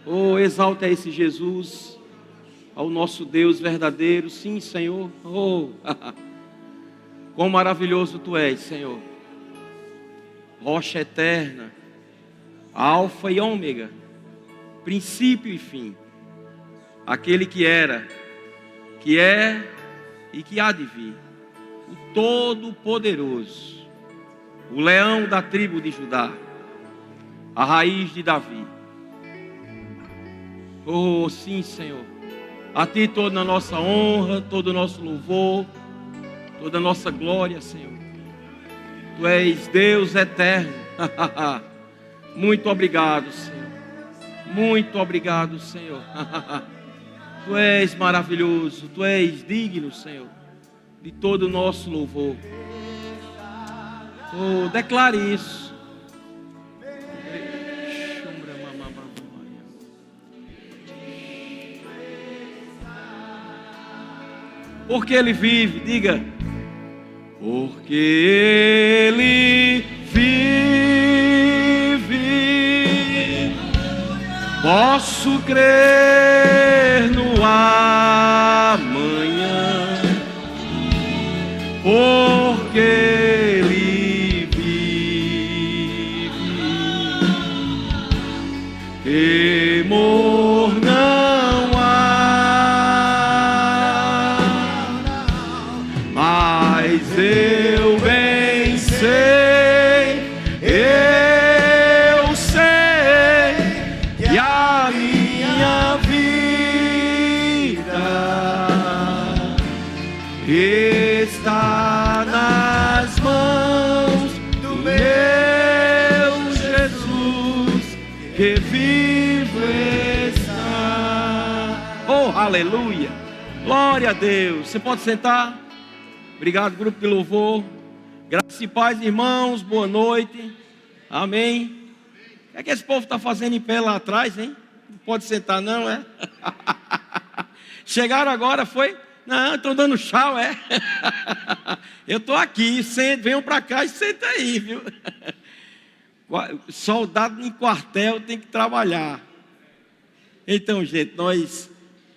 Oh, exalta esse Jesus, ao nosso Deus verdadeiro. Sim, Senhor. Oh, quão maravilhoso Tu és, Senhor. Rocha eterna, Alfa e Ômega, princípio e fim. Aquele que era, que é e que há de vir. O Todo-Poderoso, o leão da tribo de Judá, a raiz de Davi. Oh, sim, Senhor. A Ti toda a nossa honra, todo o nosso louvor, toda a nossa glória, Senhor. Tu és Deus eterno. Muito obrigado, Senhor. Muito obrigado, Senhor. Tu és maravilhoso. Tu és digno, Senhor, de todo o nosso louvor. Oh, declare isso. Porque Ele vive, diga. Porque Ele vive, posso crer no amanhã. Porque Ele vive, temor não há, mas eu bem sei, eu sei que a minha vida está nas mãos do meu Jesus, que vivo está. Oh, aleluia! Glória a Deus! Você pode sentar? Obrigado, grupo de louvor. Graças e paz, irmãos. Boa noite. Amém. O que é que esse povo está fazendo em pé lá atrás, hein? Não pode sentar, não, é? Chegaram agora, foi? Não, estou dando tchau, é? Eu estou aqui, venham para cá e senta aí, viu? Soldado em quartel tem que trabalhar. Então, gente, nós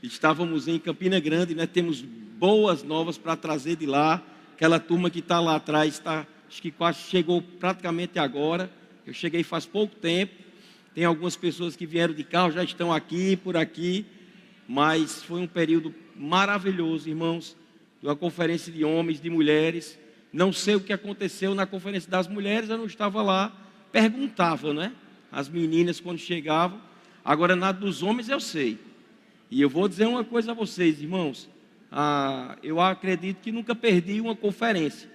estávamos em Campina Grande, né? Temos boas novas para trazer de lá. Aquela turma que está lá atrás, acho que quase chegou praticamente agora. Eu cheguei faz pouco tempo. Tem algumas pessoas que vieram de carro, já estão aqui, por aqui. Mas foi um período maravilhoso, irmãos. Uma conferência de homens, de mulheres. Não sei o que aconteceu na conferência das mulheres, eu não estava lá. Perguntavam, né? As meninas quando chegavam. Agora, na dos homens eu sei. E eu vou dizer uma coisa a vocês, irmãos. Eu acredito que nunca perdi uma conferência.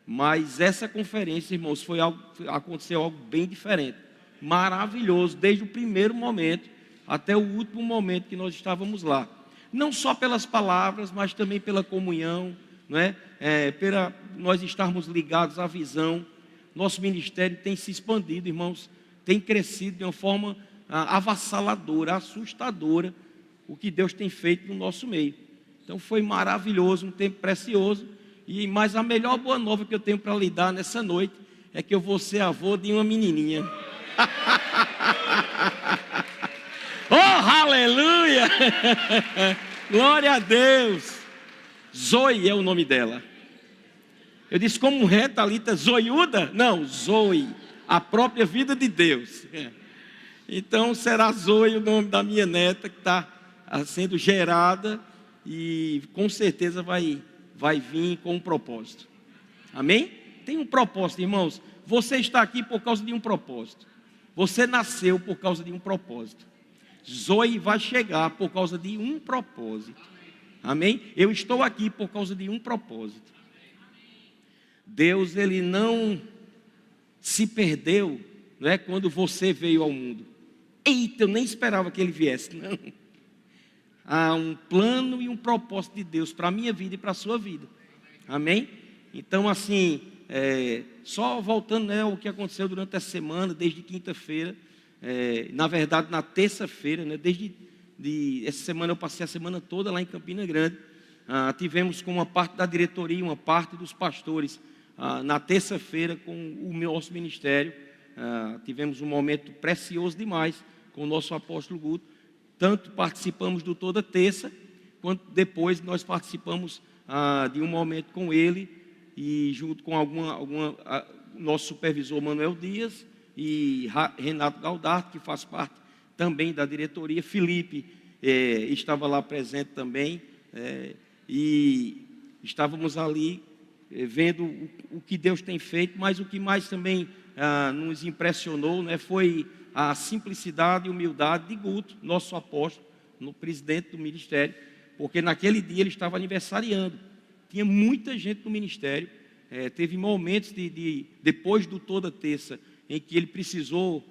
Mas essa conferência, irmãos, aconteceu algo bem diferente. Maravilhoso, desde o primeiro momento até o último momento que nós estávamos lá. Não só pelas palavras, mas também pela comunhão, não é? Pela nós estarmos ligados à visão. Nosso ministério tem se expandido, irmãos, tem crescido de uma forma avassaladora, assustadora, o que Deus tem feito no nosso meio. Então foi maravilhoso, um tempo precioso. Mas a melhor boa nova que eu tenho para lhe dar nessa noite é que eu vou ser avô de uma menininha. Oh, aleluia! Glória a Deus! Zoe é o nome dela. Eu disse, como é, Thalita? Zoiuda? Não, Zoe, a própria vida de Deus. Então será Zoe o nome da minha neta, que está sendo gerada e com certeza vai vir com um propósito. Amém? Tem um propósito, irmãos. Você está aqui por causa de um propósito. Você nasceu por causa de um propósito. Zoe vai chegar por causa de um propósito. Amém? Eu estou aqui por causa de um propósito. Deus, Ele não se perdeu, não é, quando você veio ao mundo. Eita, eu nem esperava que Ele viesse. Não. Há um plano e um propósito de Deus para a minha vida e para a sua vida. Amém? Então, assim, só voltando, né, ao que aconteceu durante a semana, desde quinta-feira, na verdade, na terça-feira, né, essa semana eu passei a semana toda lá em Campina Grande. Tivemos com uma parte da diretoria, uma parte dos pastores, na terça-feira com o nosso ministério. Tivemos um momento precioso demais, com o nosso apóstolo Guto. Tanto participamos do Toda Terça, quanto depois nós participamos de um momento com ele, e junto com nosso supervisor Manuel Dias e Renato Galdart, que faz parte também da diretoria. Felipe estava lá presente também, e estávamos ali vendo o que Deus tem feito, mas o que mais também nos impressionou, né, foi a simplicidade e humildade de Guto, nosso apóstolo, no presidente do ministério, porque naquele dia ele estava aniversariando. Tinha muita gente no ministério, teve momentos depois do Toda Terça, em que ele precisou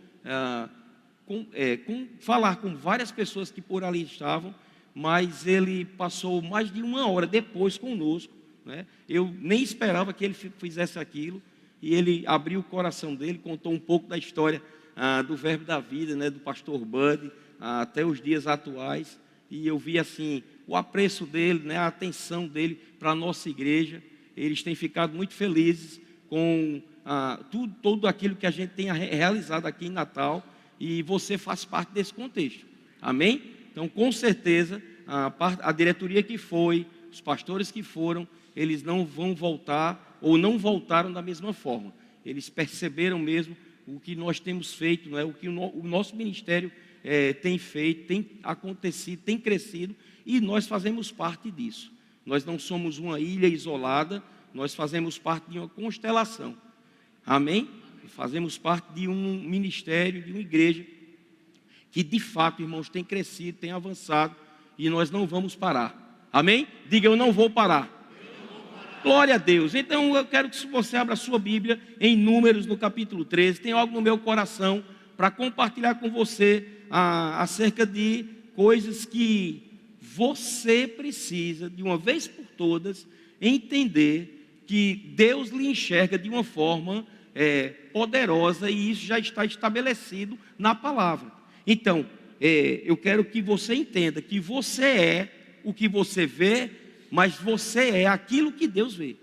falar com várias pessoas que por ali estavam, mas ele passou mais de 1 hora depois conosco, né? Eu nem esperava que ele fizesse aquilo, e ele abriu o coração dele, contou um pouco da história do Verbo da Vida, né, do pastor Bud, até os dias atuais, e eu vi assim o apreço dele, né, a atenção dele para a nossa igreja. Eles têm ficado muito felizes com tudo aquilo que a gente tem realizado aqui em Natal, e você faz parte desse contexto, amém? Então, com certeza, a diretoria que foi, os pastores que foram, eles não vão voltar, ou não voltaram da mesma forma. Eles perceberam mesmo o que nós temos feito, não é? O que o nosso ministério tem feito, tem acontecido, tem crescido, e nós fazemos parte disso. Nós não somos uma ilha isolada, nós fazemos parte de uma constelação, amém? Fazemos parte de um ministério, de uma igreja, que de fato, irmãos, tem crescido, tem avançado, e nós não vamos parar, amém? Diga, eu não vou parar. Glória a Deus. Então eu quero que você abra a sua Bíblia em Números, no capítulo 13. Tem algo no meu coração para compartilhar com você acerca de coisas que você precisa, de uma vez por todas, entender que Deus lhe enxerga de uma forma poderosa, e isso já está estabelecido na palavra. Então, eu quero que você entenda que você é o que você vê, mas você é aquilo que Deus vê,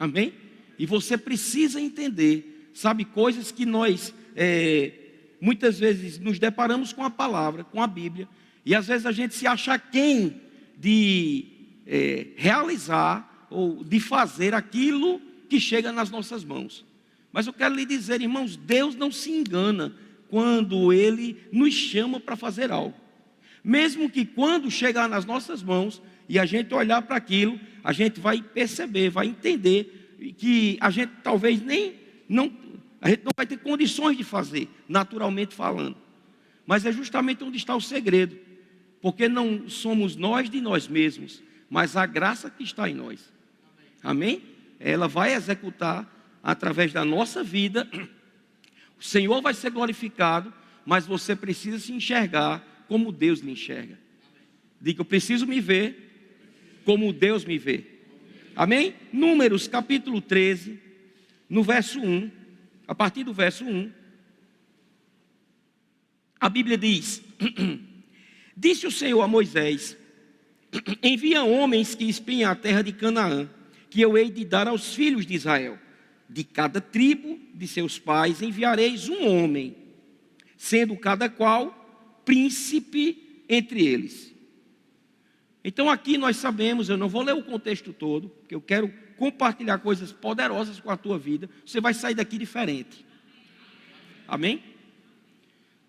amém? E você precisa entender, sabe, coisas que nós muitas vezes nos deparamos com a palavra, com a Bíblia, e às vezes a gente se acha quem de realizar ou de fazer aquilo que chega nas nossas mãos. Mas eu quero lhe dizer, irmãos, Deus não se engana quando Ele nos chama para fazer algo. Mesmo que quando chegar nas nossas mãos e a gente olhar para aquilo, a gente vai perceber, vai entender que a gente talvez a gente não vai ter condições de fazer, naturalmente falando. Mas é justamente onde está o segredo, porque não somos nós de nós mesmos, mas a graça que está em nós, amém? Ela vai executar através da nossa vida, o Senhor vai ser glorificado, mas você precisa se enxergar como Deus lhe enxerga. Diga, eu preciso me ver como Deus me vê, amém? Números capítulo 13, no verso 1, a partir do verso 1, a Bíblia diz: disse o Senhor a Moisés: envia homens que espiem a terra de Canaã, que eu hei de dar aos filhos de Israel. De cada tribo de seus pais enviareis um homem, sendo cada qual príncipe entre eles. Então aqui nós sabemos, eu não vou ler o contexto todo, porque eu quero compartilhar coisas poderosas com a tua vida. Você vai sair daqui diferente, amém?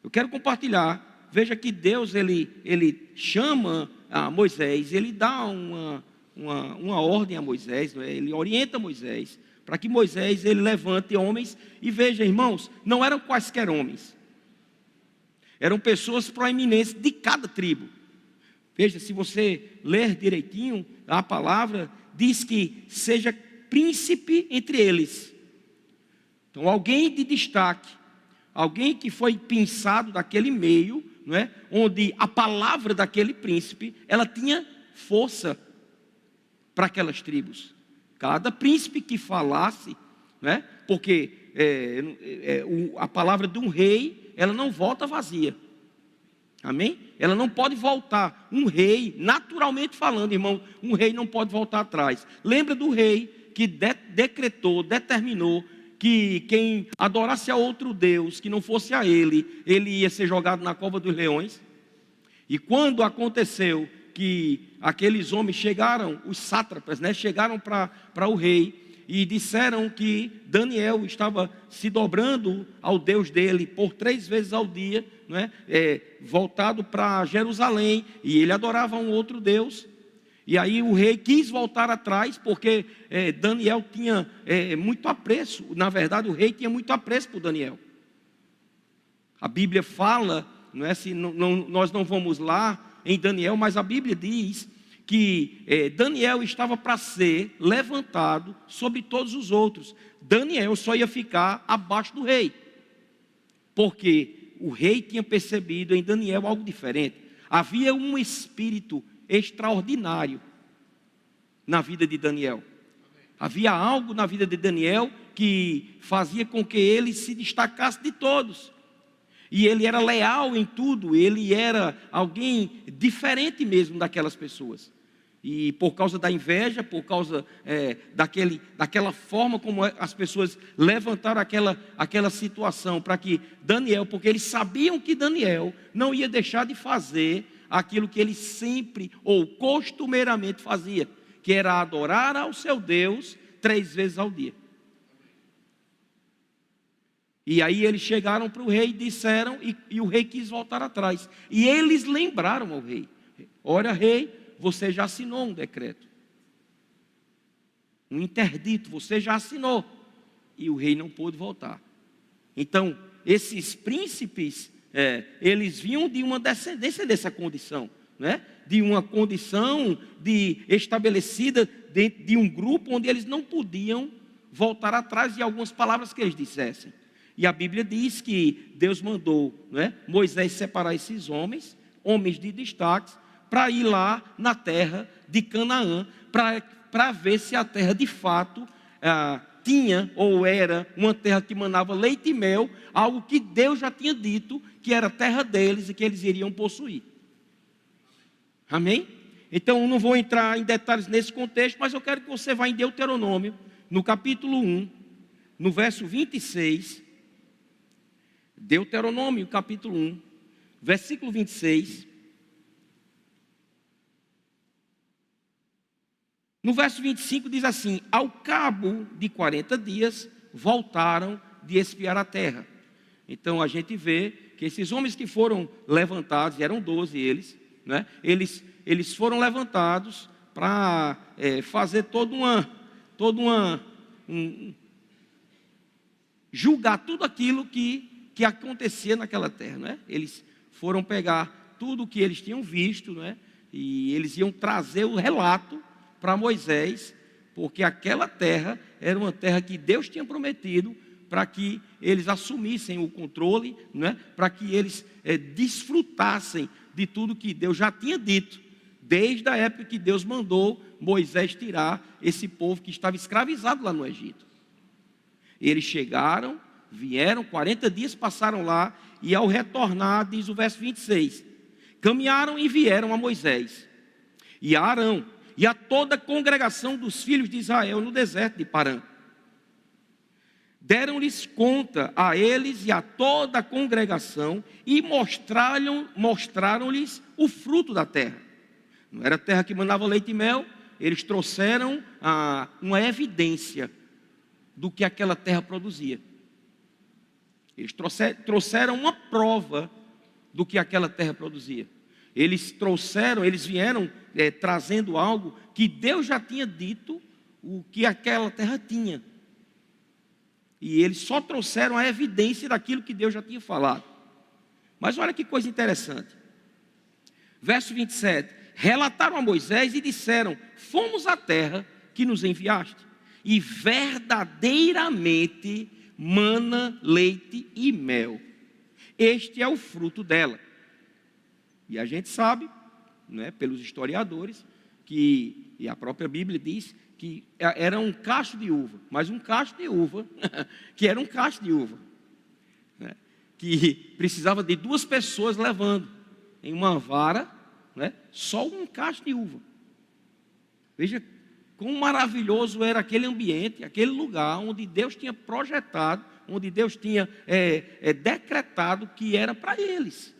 Eu quero compartilhar. Veja que Deus, ele chama a Moisés, ele dá uma ordem a Moisés, não é? Ele orienta Moisés, para que Moisés ele levante homens. E veja, irmãos, não eram quaisquer homens, eram pessoas proeminentes de cada tribo. Veja, se você ler direitinho, a palavra diz que seja príncipe entre eles. Então alguém de destaque, alguém que foi pensado daquele meio, não é? Onde a palavra daquele príncipe, ela tinha força para aquelas tribos. Cada príncipe que falasse, não é? Porque a palavra de um rei, ela não volta vazia, amém? Ela não pode voltar. Um rei, naturalmente falando, irmão, um rei não pode voltar atrás. Lembra do rei que decretou, determinou que quem adorasse a outro Deus, que não fosse a ele, ele ia ser jogado na cova dos leões. E quando aconteceu que aqueles homens chegaram, os sátrapas, né, chegaram para o rei e disseram que Daniel estava se dobrando ao Deus dele por 3 vezes ao dia, né, voltado para Jerusalém, e ele adorava um outro Deus. E aí o rei quis voltar atrás, porque Daniel tinha muito apreço. Na verdade, o rei tinha muito apreço por Daniel. A Bíblia fala, não é, nós não vamos lá em Daniel, mas a Bíblia diz que Daniel estava para ser levantado sobre todos os outros. Daniel só ia ficar abaixo do rei, porque o rei tinha percebido em Daniel algo diferente. Havia um espírito extraordinário na vida de Daniel. Havia algo na vida de Daniel que fazia com que ele se destacasse de todos. E ele era leal em tudo, ele era alguém diferente mesmo daquelas pessoas. E por causa da inveja, por causa daquela forma como as pessoas levantaram aquela situação para que Daniel, porque eles sabiam que Daniel não ia deixar de fazer aquilo que ele sempre ou costumeiramente fazia, que era adorar ao seu Deus 3 vezes ao dia. E aí eles chegaram para o rei e disseram, e o rei quis voltar atrás. E eles lembraram ao rei: ora, rei, você já assinou um decreto, um interdito, você já assinou. E o rei não pôde voltar. Então, esses príncipes, eles vinham de uma descendência dessa condição, né? De uma condição estabelecida dentro de um grupo onde eles não podiam voltar atrás de algumas palavras que eles dissessem. E a Bíblia diz que Deus mandou, né, Moisés separar esses homens de destaques, para ir lá na terra de Canaã, para ver se a terra de fato tinha ou era uma terra que manava leite e mel, algo que Deus já tinha dito que era terra deles e que eles iriam possuir. Amém? Então, não vou entrar em detalhes nesse contexto, mas eu quero que você vá em Deuteronômio, no capítulo 1, no verso 26. Deuteronômio, capítulo 1, versículo 26. No verso 25 diz assim: ao cabo de 40 dias, voltaram de espiar a terra. Então a gente vê que esses homens que foram levantados, eram 12 eles, né? Eles foram levantados para fazer julgar tudo aquilo que acontecia naquela terra, né? Eles foram pegar tudo o que eles tinham visto, né? E eles iam trazer o relato para Moisés, porque aquela terra era uma terra que Deus tinha prometido para que eles assumissem o controle, né? Para que eles desfrutassem de tudo que Deus já tinha dito, desde a época que Deus mandou Moisés tirar esse povo que estava escravizado lá no Egito. Eles chegaram, vieram, 40 dias passaram lá, e ao retornar, diz o verso 26, caminharam e vieram a Moisés e a Arão e a toda a congregação dos filhos de Israel no deserto de Parã. Deram-lhes conta a eles e a toda a congregação e mostraram-lhes o fruto da terra. Não era terra que mandava leite e mel, eles trouxeram uma evidência do que aquela terra produzia. Eles trouxeram uma prova do que aquela terra produzia. Eles vieram trazendo algo que Deus já tinha dito o que aquela terra tinha. E eles só trouxeram a evidência daquilo que Deus já tinha falado. Mas olha que coisa interessante. Verso 27. Relataram a Moisés e disseram: fomos à terra que nos enviaste, e verdadeiramente mana leite e mel. Este é o fruto dela. E a gente sabe, né, pelos historiadores, e a própria Bíblia diz que era um cacho de uva, mas um cacho de uva, que era um cacho de uva, né, que precisava de 2 pessoas levando em uma vara, né, só um cacho de uva. Veja quão maravilhoso era aquele ambiente, aquele lugar onde Deus tinha projetado, onde Deus tinha decretado que era para eles.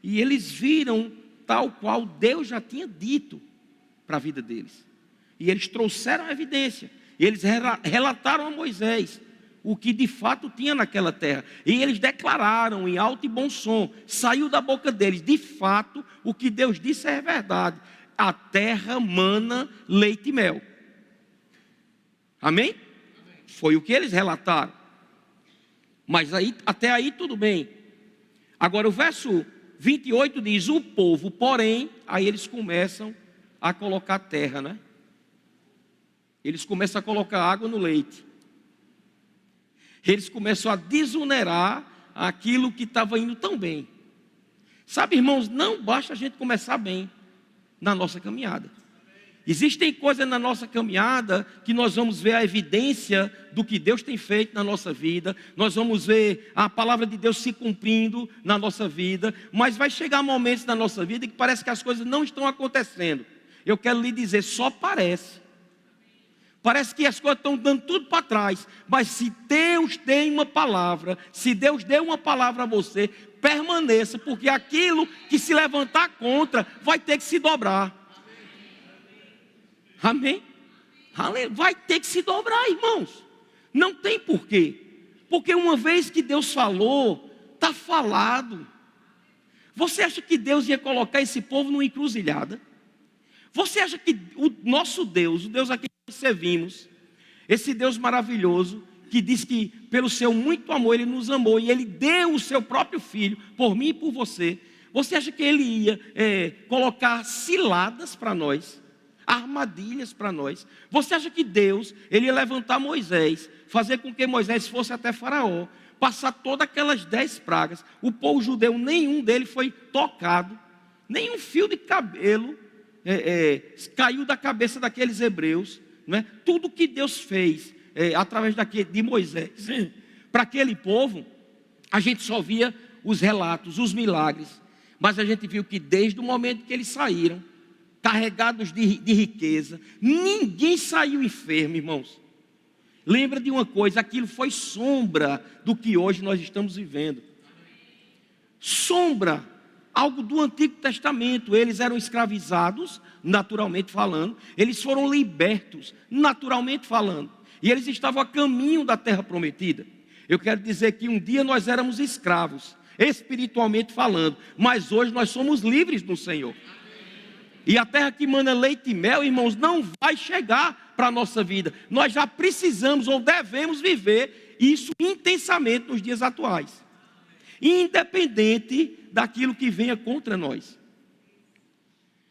E eles viram tal qual Deus já tinha dito para a vida deles. E eles trouxeram a evidência. E eles relataram a Moisés o que de fato tinha naquela terra. E eles declararam em alto e bom som, saiu da boca deles, de fato, o que Deus disse é verdade. A terra mana leite e mel. Amém? Foi o que eles relataram. Mas aí, até aí tudo bem. Agora o verso 28 diz, o povo, porém, aí eles começam a colocar terra, né? Eles começam a colocar água no leite. Eles começam a desonerar aquilo que estava indo tão bem. Sabe, irmãos, não basta a gente começar bem na nossa caminhada. Existem coisas na nossa caminhada que nós vamos ver a evidência do que Deus tem feito na nossa vida. Nós vamos ver a palavra de Deus se cumprindo na nossa vida. Mas vai chegar momentos na nossa vida que parece que as coisas não estão acontecendo. Eu quero lhe dizer, só parece. Parece que as coisas estão dando tudo para trás. Mas se Deus tem uma palavra, se Deus deu uma palavra a você, permaneça, porque aquilo que se levantar contra vai ter que se dobrar. Amém? Vai ter que se dobrar, irmãos. Não tem porquê. Porque uma vez que Deus falou, está falado. Você acha que Deus ia colocar esse povo numa encruzilhada? Você acha que o nosso Deus, o Deus a quem nós servimos, esse Deus maravilhoso, que diz que pelo seu muito amor Ele nos amou e Ele deu o seu próprio Filho, por mim e por você, você acha que Ele ia colocar ciladas para nós, armadilhas para nós? Você acha que Deus, Ele ia levantar Moisés, fazer com que Moisés fosse até Faraó, passar todas aquelas 10 pragas, o povo judeu, nenhum dele foi tocado, nenhum fio de cabelo caiu da cabeça daqueles hebreus, não é? Tudo que Deus fez através de Moisés para aquele povo, a gente só via os relatos, os milagres, mas a gente viu que desde o momento que eles saíram, carregados de riqueza, ninguém saiu enfermo, irmãos. Lembra de uma coisa, aquilo foi sombra do que hoje nós estamos vivendo. Sombra. Algo do Antigo Testamento. Eles eram escravizados, naturalmente falando. Eles foram libertos, naturalmente falando. E eles estavam a caminho da terra prometida. Eu quero dizer que um dia nós éramos escravos, espiritualmente falando. Mas hoje nós somos livres no Senhor. E a terra que mana leite e mel, irmãos, não vai chegar para a nossa vida. Nós já precisamos ou devemos viver isso intensamente nos dias atuais. Independente daquilo que venha contra nós.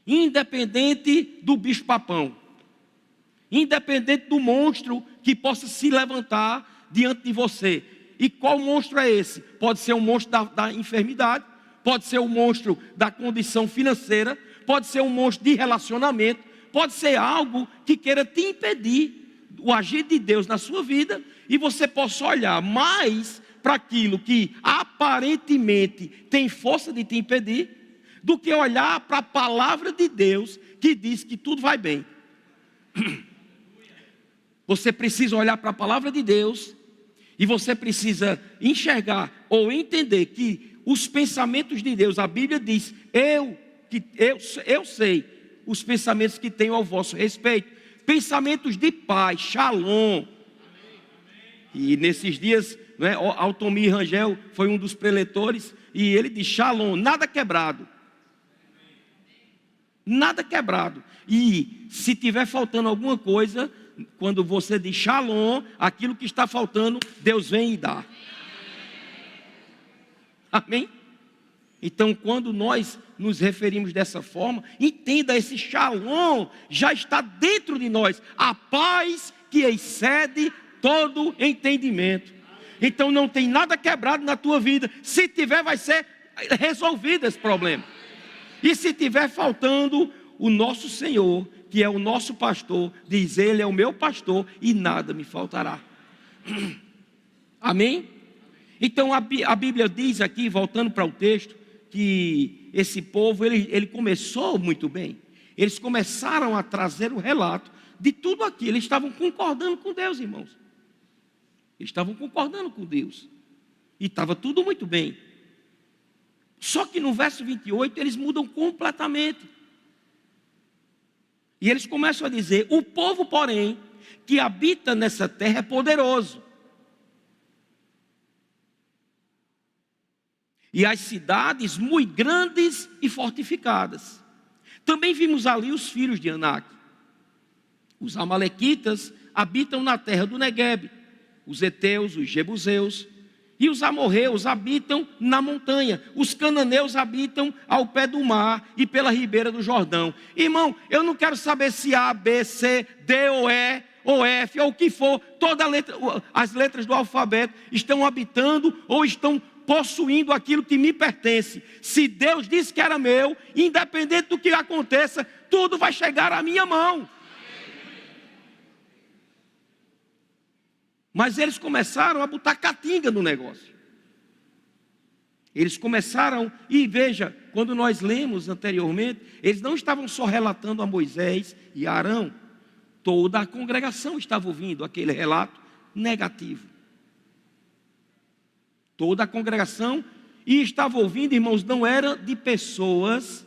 Independente do bicho-papão. Independente do monstro que possa se levantar diante de você. E qual monstro é esse? Pode ser um monstro da enfermidade, pode ser um monstro da condição financeira, pode ser um monstro de relacionamento, pode ser algo que queira te impedir o agir de Deus na sua vida, e você possa olhar mais para aquilo que aparentemente tem força de te impedir, do que olhar para a palavra de Deus que diz que tudo vai bem. Você precisa olhar para a palavra de Deus e você precisa enxergar ou entender que os pensamentos de Deus, a Bíblia diz, eu sei os pensamentos que tenho ao vosso respeito, pensamentos de paz, shalom. E nesses dias, né, Altomir Rangel foi um dos preletores, e ele diz, shalom, nada quebrado. Nada quebrado. E se tiver faltando alguma coisa, quando você diz shalom, aquilo que está faltando, Deus vem e dá. Amém? Então, quando nós nos referimos dessa forma, entenda, esse shalom já está dentro de nós. A paz que excede todo entendimento. Então não tem nada quebrado na tua vida. Se tiver, vai ser resolvido esse problema. E se tiver faltando, o nosso Senhor, que é o nosso pastor, diz, Ele é o meu pastor e nada me faltará. Amém? Então a Bíblia diz aqui, voltando para o texto, que esse povo, ele começou muito bem. Eles começaram a trazer o relato de tudo aquilo. Eles estavam concordando com Deus, irmãos. Eles estavam concordando com Deus. E estava tudo muito bem. Só que no verso 28 eles mudam completamente. E eles começam a dizer: o povo, porém, que habita nessa terra é poderoso. E as cidades muito grandes e fortificadas. Também vimos ali os filhos de Anak. Os amalequitas habitam na terra do Neguebe. Os heteus, os jebuseus e os amorreus habitam na montanha. Os cananeus habitam ao pé do mar e pela ribeira do Jordão. Irmão, eu não quero saber se A, B, C, D ou E ou F ou o que for. As letras do alfabeto estão habitando ou estão possuindo aquilo que me pertence. Se Deus disse que era meu, independente do que aconteça, tudo vai chegar à minha mão. Mas eles começaram a botar catinga no negócio. Eles começaram, e veja, quando nós lemos anteriormente, eles não estavam só relatando a Moisés e a Arão. Toda a congregação estava ouvindo aquele relato negativo. Toda a congregação, e estava ouvindo, irmãos, não era de pessoas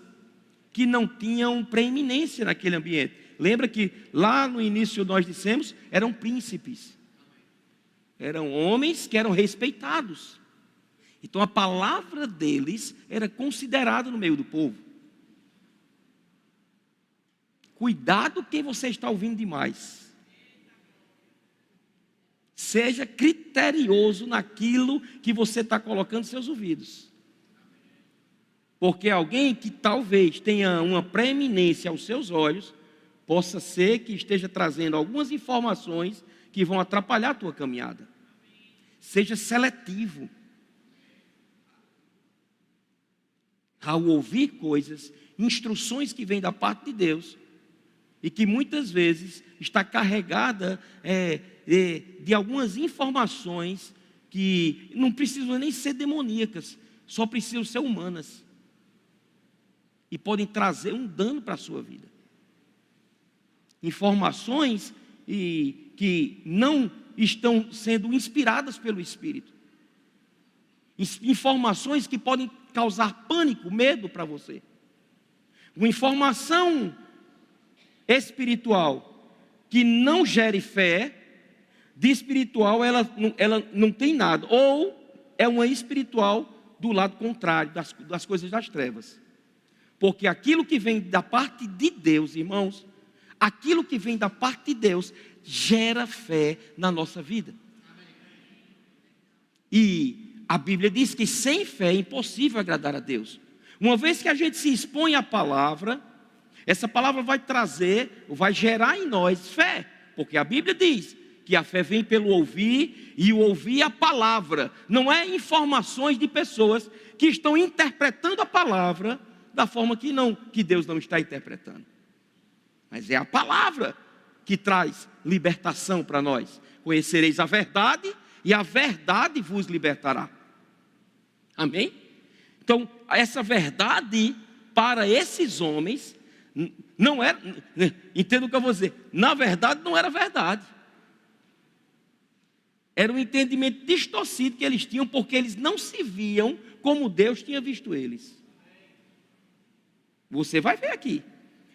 que não tinham preeminência naquele ambiente. Lembra que lá no início nós dissemos, eram príncipes. Eram homens que eram respeitados. Então a palavra deles era considerada no meio do povo. Cuidado quem você está ouvindo demais. Seja criterioso naquilo que você está colocando seus ouvidos. Porque alguém que talvez tenha uma preeminência aos seus olhos, possa ser que esteja trazendo algumas informações que vão atrapalhar a tua caminhada. Seja seletivo. Ao ouvir coisas, instruções que vêm da parte de Deus, e que muitas vezes está carregada de algumas informações que não precisam nem ser demoníacas, só precisam ser humanas. E podem trazer um dano para a sua vida. Informações que não estão sendo inspiradas pelo Espírito. Informações que podem causar pânico, medo para você. Uma informação espiritual que não gere fé, de espiritual ela não tem nada. Ou é uma espiritual do lado contrário, das coisas das trevas. Porque aquilo que vem da parte de Deus, irmãos, aquilo que vem da parte de Deus gera fé na nossa vida. E a Bíblia diz que sem fé é impossível agradar a Deus. Uma vez que a gente se expõe à palavra, essa palavra vai trazer, vai gerar em nós fé. Porque a Bíblia diz que a fé vem pelo ouvir, e o ouvir a palavra. Não é informações de pessoas que estão interpretando a palavra da forma que Deus não está interpretando. Mas é a palavra que traz libertação para nós. Conhecereis a verdade, e a verdade vos libertará. Amém? Então, essa verdade para esses homens não era, entenda o que eu vou dizer, na verdade não era verdade. Era um entendimento distorcido que eles tinham, porque eles não se viam como Deus tinha visto eles. Você vai ver aqui.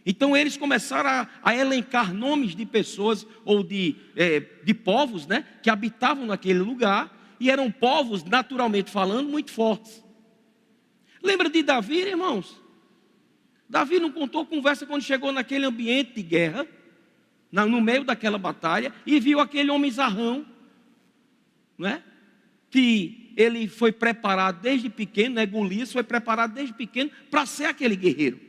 Então eles começaram a elencar nomes de pessoas ou de povos, né, que habitavam naquele lugar, e eram povos, naturalmente falando, muito fortes. Lembra de Davi, irmãos? Davi não contou conversa quando chegou naquele ambiente de guerra, no meio daquela batalha, e viu aquele homem zarrão, né, que ele foi preparado desde pequeno, né, Golias foi preparado desde pequeno para ser aquele guerreiro.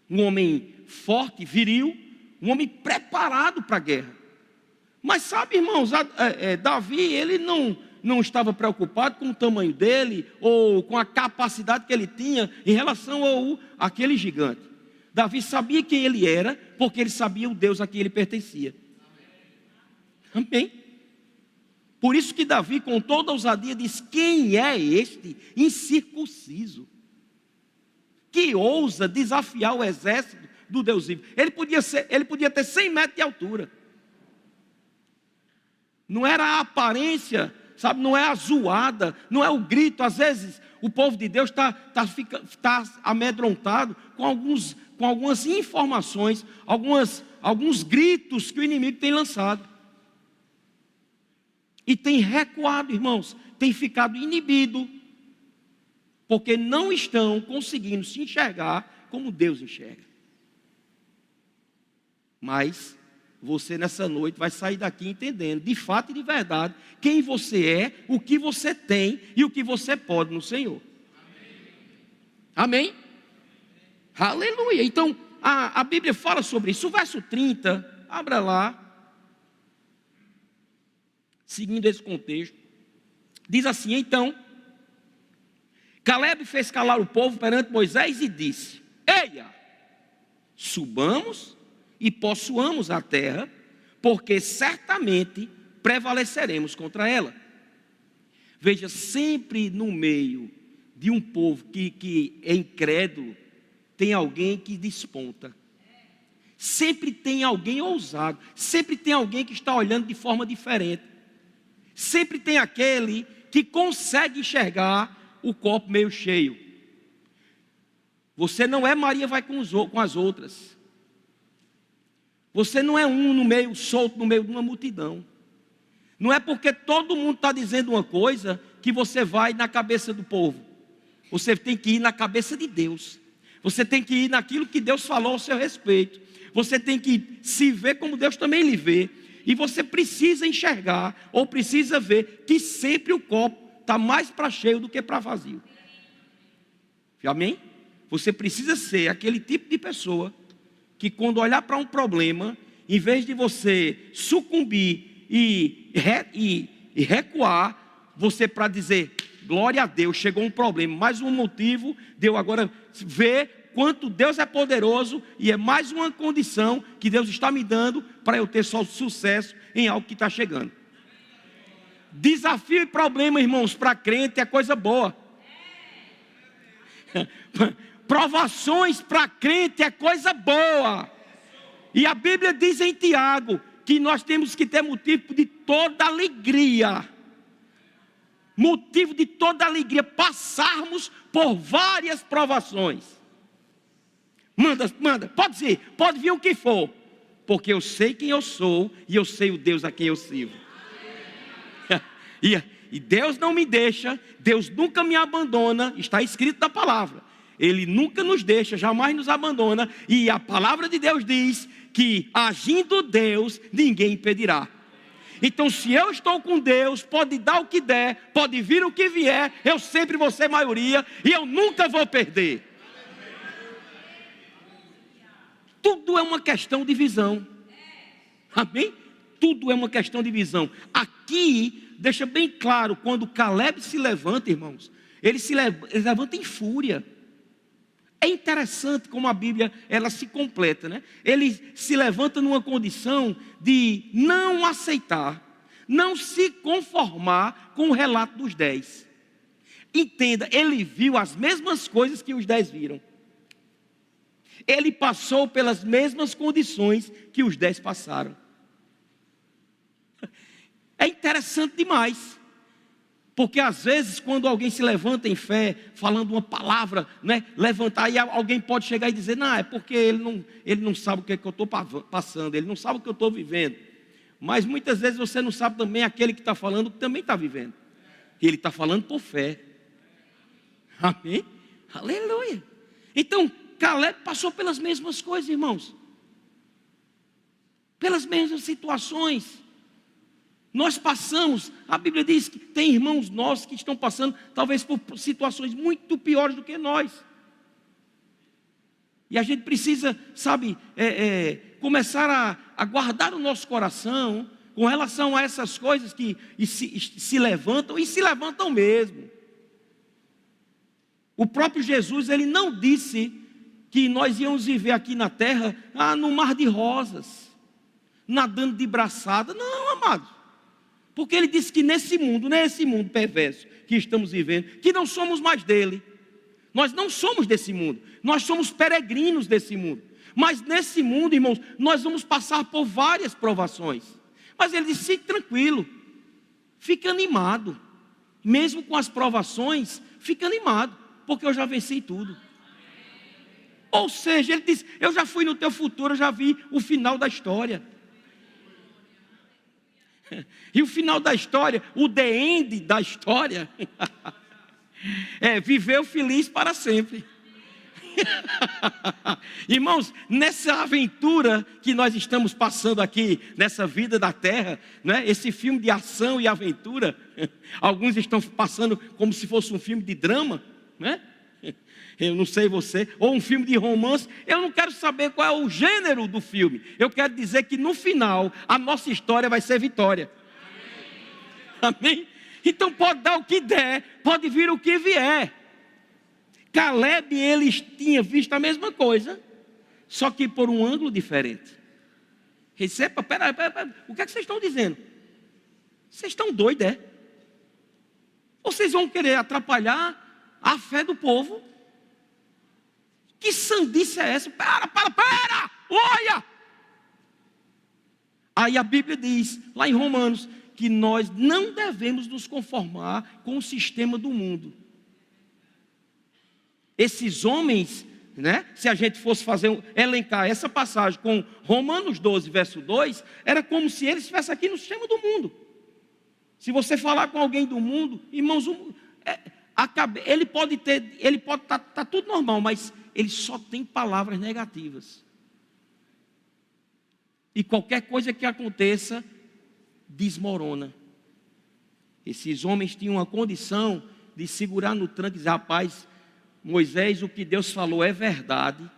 Um homem forte, viril, um homem preparado para a guerra. Mas sabe, irmãos, Davi, ele não estava preocupado com o tamanho dele, ou com a capacidade que ele tinha em relação àquele gigante. Davi sabia quem ele era, porque ele sabia o Deus a quem ele pertencia. Amém? Por isso que Davi, com toda a ousadia, diz: quem é este incircunciso, que ousa desafiar o exército do Deus vivo. Ele podia ter 100 metros de altura. Não era a aparência, sabe? Não é a zoada, não é o grito. Às vezes o povo de Deus está amedrontado com algumas informações, alguns gritos que o inimigo tem lançado. E tem recuado, irmãos, tem ficado inibido, porque não estão conseguindo se enxergar como Deus enxerga. Mas você nessa noite vai sair daqui entendendo, de fato e de verdade, quem você é, o que você tem e o que você pode no Senhor. Amém? Aleluia. Então, a Bíblia fala sobre isso. O verso 30, abra lá, seguindo esse contexto, diz assim: então, Caleb fez calar o povo perante Moisés e disse: eia, subamos e possuamos a terra, porque certamente prevaleceremos contra ela. Veja, sempre no meio de um povo que é incrédulo, tem alguém que desponta. Sempre tem alguém ousado, sempre tem alguém que está olhando de forma diferente. Sempre tem aquele que consegue enxergar o copo meio cheio. Você não é Maria vai com as outras. Você não é um no meio, solto no meio de uma multidão. Não é porque todo mundo está dizendo uma coisa que você vai na cabeça do povo. Você tem que ir na cabeça de Deus. Você tem que ir naquilo que Deus falou ao seu respeito. Você tem que se ver como Deus também lhe vê. E você precisa enxergar, ou precisa ver, que sempre o copo está mais para cheio do que para vazio. Amém? Você precisa ser aquele tipo de pessoa que quando olhar para um problema, em vez de você sucumbir e recuar, você para dizer, glória a Deus, chegou um problema, mais um motivo de eu agora ver quanto Deus é poderoso, e é mais uma condição que Deus está me dando para eu ter só sucesso em algo que está chegando. Desafio e problema, irmãos, para crente é coisa boa. Provações para crente é coisa boa. E a Bíblia diz em Tiago que nós temos que ter motivo de toda alegria. Motivo de toda alegria, passarmos por várias provações. Manda, pode vir o que for, porque eu sei quem eu sou e eu sei o Deus a quem eu sirvo. E Deus não me deixa, Deus nunca me abandona, está escrito na palavra. Ele nunca nos deixa, jamais nos abandona. E a palavra de Deus diz que agindo Deus, ninguém impedirá. Então se eu estou com Deus, pode dar o que der, pode vir o que vier, eu sempre vou ser maioria e eu nunca vou perder. Tudo é uma questão de visão. Amém? Tudo é uma questão de visão. Aqui, deixa bem claro, quando Caleb se levanta, irmãos, ele se levanta em fúria. É interessante como a Bíblia, ela se completa, né? Ele se levanta numa condição de não aceitar, não se conformar com o relato dos 10. Entenda, ele viu as mesmas coisas que os 10 viram. Ele passou pelas mesmas condições que os 10 passaram. É interessante demais. Porque às vezes quando alguém se levanta em fé, falando uma palavra, né, levantar, e alguém pode chegar e dizer, não, é porque ele não sabe o que é que eu estou passando, ele não sabe o que eu estou vivendo. Mas muitas vezes você não sabe também aquele que está falando, que também está vivendo. E ele está falando por fé. Amém? Aleluia. Então, Caleb passou pelas mesmas coisas, irmãos. Pelas mesmas situações. Nós passamos, a Bíblia diz que tem irmãos nossos que estão passando talvez por situações muito piores do que nós. E a gente precisa, sabe, começar a guardar o nosso coração com relação a essas coisas que se levantam e se levantam mesmo. O próprio Jesus, ele não disse que nós íamos viver aqui na terra, no mar de rosas, nadando de braçada. Não, amados. Porque ele disse que nesse mundo perverso que estamos vivendo, que não somos mais dele. Nós não somos desse mundo. Nós somos peregrinos desse mundo. Mas nesse mundo, irmãos, nós vamos passar por várias provações. Mas ele disse: fique tranquilo, fique animado. Mesmo com as provações, fique animado, porque eu já venci tudo. Ou seja, ele disse: eu já fui no teu futuro, eu já vi o final da história. E o final da história, o the end da história, é viveu feliz para sempre. Irmãos, nessa aventura que nós estamos passando aqui, nessa vida da terra, né? Esse filme de ação e aventura, alguns estão passando como se fosse um filme de drama, né? Eu não sei você, ou um filme de romance. Eu não quero saber qual é o gênero do filme. Eu quero dizer que no final a nossa história vai ser vitória. Amém? Então pode dar o que der, pode vir o que vier. Caleb, eles tinham visto a mesma coisa, só que por um ângulo diferente. Receba, pera, o que é que vocês estão dizendo? Vocês estão doidos, é? Vocês vão querer atrapalhar a fé do povo? Que sandice é essa? Para, olha! Aí a Bíblia diz, lá em Romanos, que nós não devemos nos conformar com o sistema do mundo. Esses homens, né, se a gente fosse elencar essa passagem com Romanos 12, verso 2, era como se eles estivessem aqui no sistema do mundo. Se você falar com alguém do mundo, irmãos, ele pode estar tudo normal, mas ele só tem palavras negativas. E qualquer coisa que aconteça, desmorona. Esses homens tinham uma condição de segurar no tranco e dizer: rapaz, Moisés, o que Deus falou é verdade.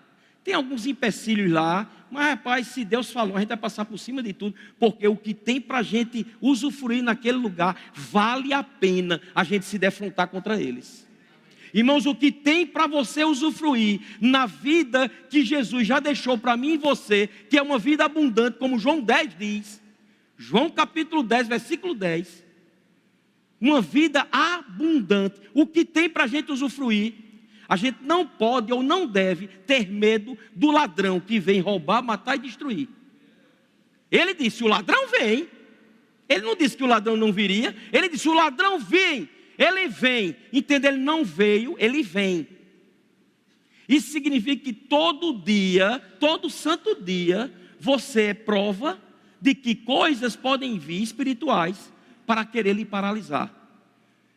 Tem alguns empecilhos lá, mas rapaz, se Deus falou, a gente vai passar por cima de tudo, porque o que tem para a gente usufruir naquele lugar, vale a pena a gente se defrontar contra eles. Irmãos, o que tem para você usufruir na vida que Jesus já deixou para mim e você, que é uma vida abundante, como João 10 diz, João capítulo 10, versículo 10, uma vida abundante, o que tem para a gente usufruir. A gente não pode ou não deve ter medo do ladrão que vem roubar, matar e destruir. Ele disse: o ladrão vem. Ele não disse que o ladrão não viria. Ele disse: o ladrão vem. Ele vem. Entende? Ele não veio, ele vem. Isso significa que todo dia, todo santo dia, você é prova de que coisas podem vir espirituais para querer lhe paralisar.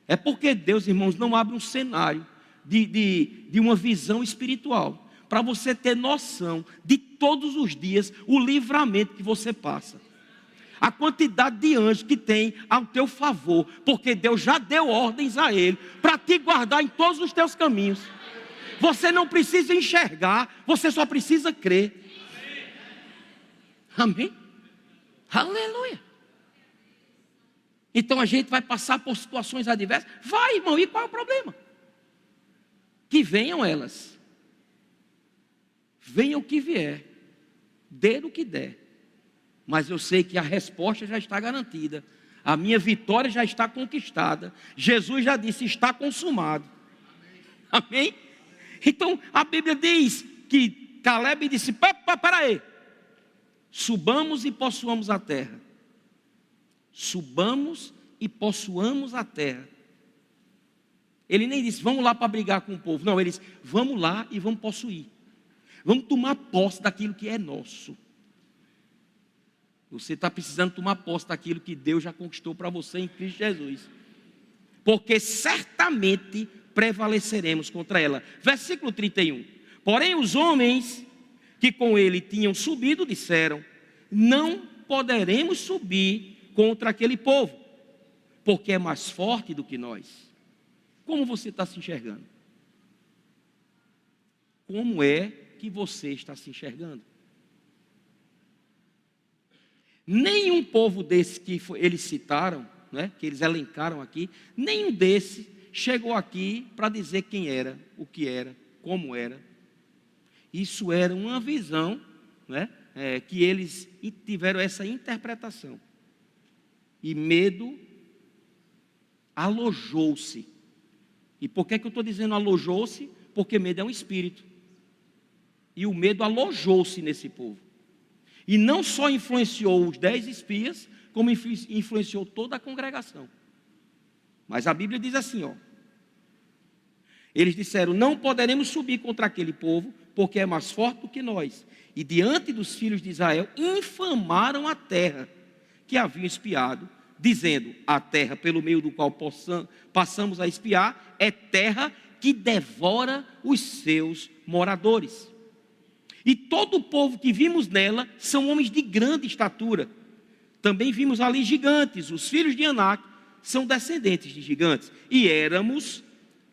É porque Deus, irmãos, não abre um cenário de uma visão espiritual, para você ter noção de todos os dias o livramento que você passa, a quantidade de anjos que tem ao teu favor, porque Deus já deu ordens a ele para te guardar em todos os teus caminhos. Você não precisa enxergar, você só precisa crer. Amém? Aleluia. Então a gente vai passar por situações adversas. Vai, irmão, e qual é o problema? Que venham elas, venha o que vier, dê o que der, mas eu sei que a resposta já está garantida, a minha vitória já está conquistada. Jesus já disse: está consumado. Amém? Então a Bíblia diz que Caleb disse: para aí, subamos e possuamos a terra. Subamos e possuamos a terra. Ele nem disse: vamos lá para brigar com o povo. Não, ele disse: vamos lá e vamos possuir. Vamos tomar posse daquilo que é nosso. Você está precisando tomar posse daquilo que Deus já conquistou para você em Cristo Jesus. Porque certamente prevaleceremos contra ela. Versículo 31. Porém os homens que com ele tinham subido disseram: não poderemos subir contra aquele povo, porque é mais forte do que nós. Como você está se enxergando? Como é que você está se enxergando? Nenhum povo desse que eles citaram, né, que eles elencaram aqui, nenhum desse chegou aqui para dizer quem era, o que era, como era. Isso era uma visão, né, que eles tiveram essa interpretação. E medo alojou-se. E por que eu estou dizendo alojou-se? Porque medo é um espírito. E o medo alojou-se nesse povo. E não só influenciou os 10 espias, como influenciou toda a congregação. Mas a Bíblia diz assim, ó. Eles disseram, não poderemos subir contra aquele povo, porque é mais forte do que nós. E diante dos filhos de Israel, infamaram a terra que haviam espiado, dizendo, a terra pelo meio do qual passamos a espiar, é terra que devora os seus moradores. E todo o povo que vimos nela são homens de grande estatura. Também vimos ali gigantes, os filhos de Anak são descendentes de gigantes. E éramos,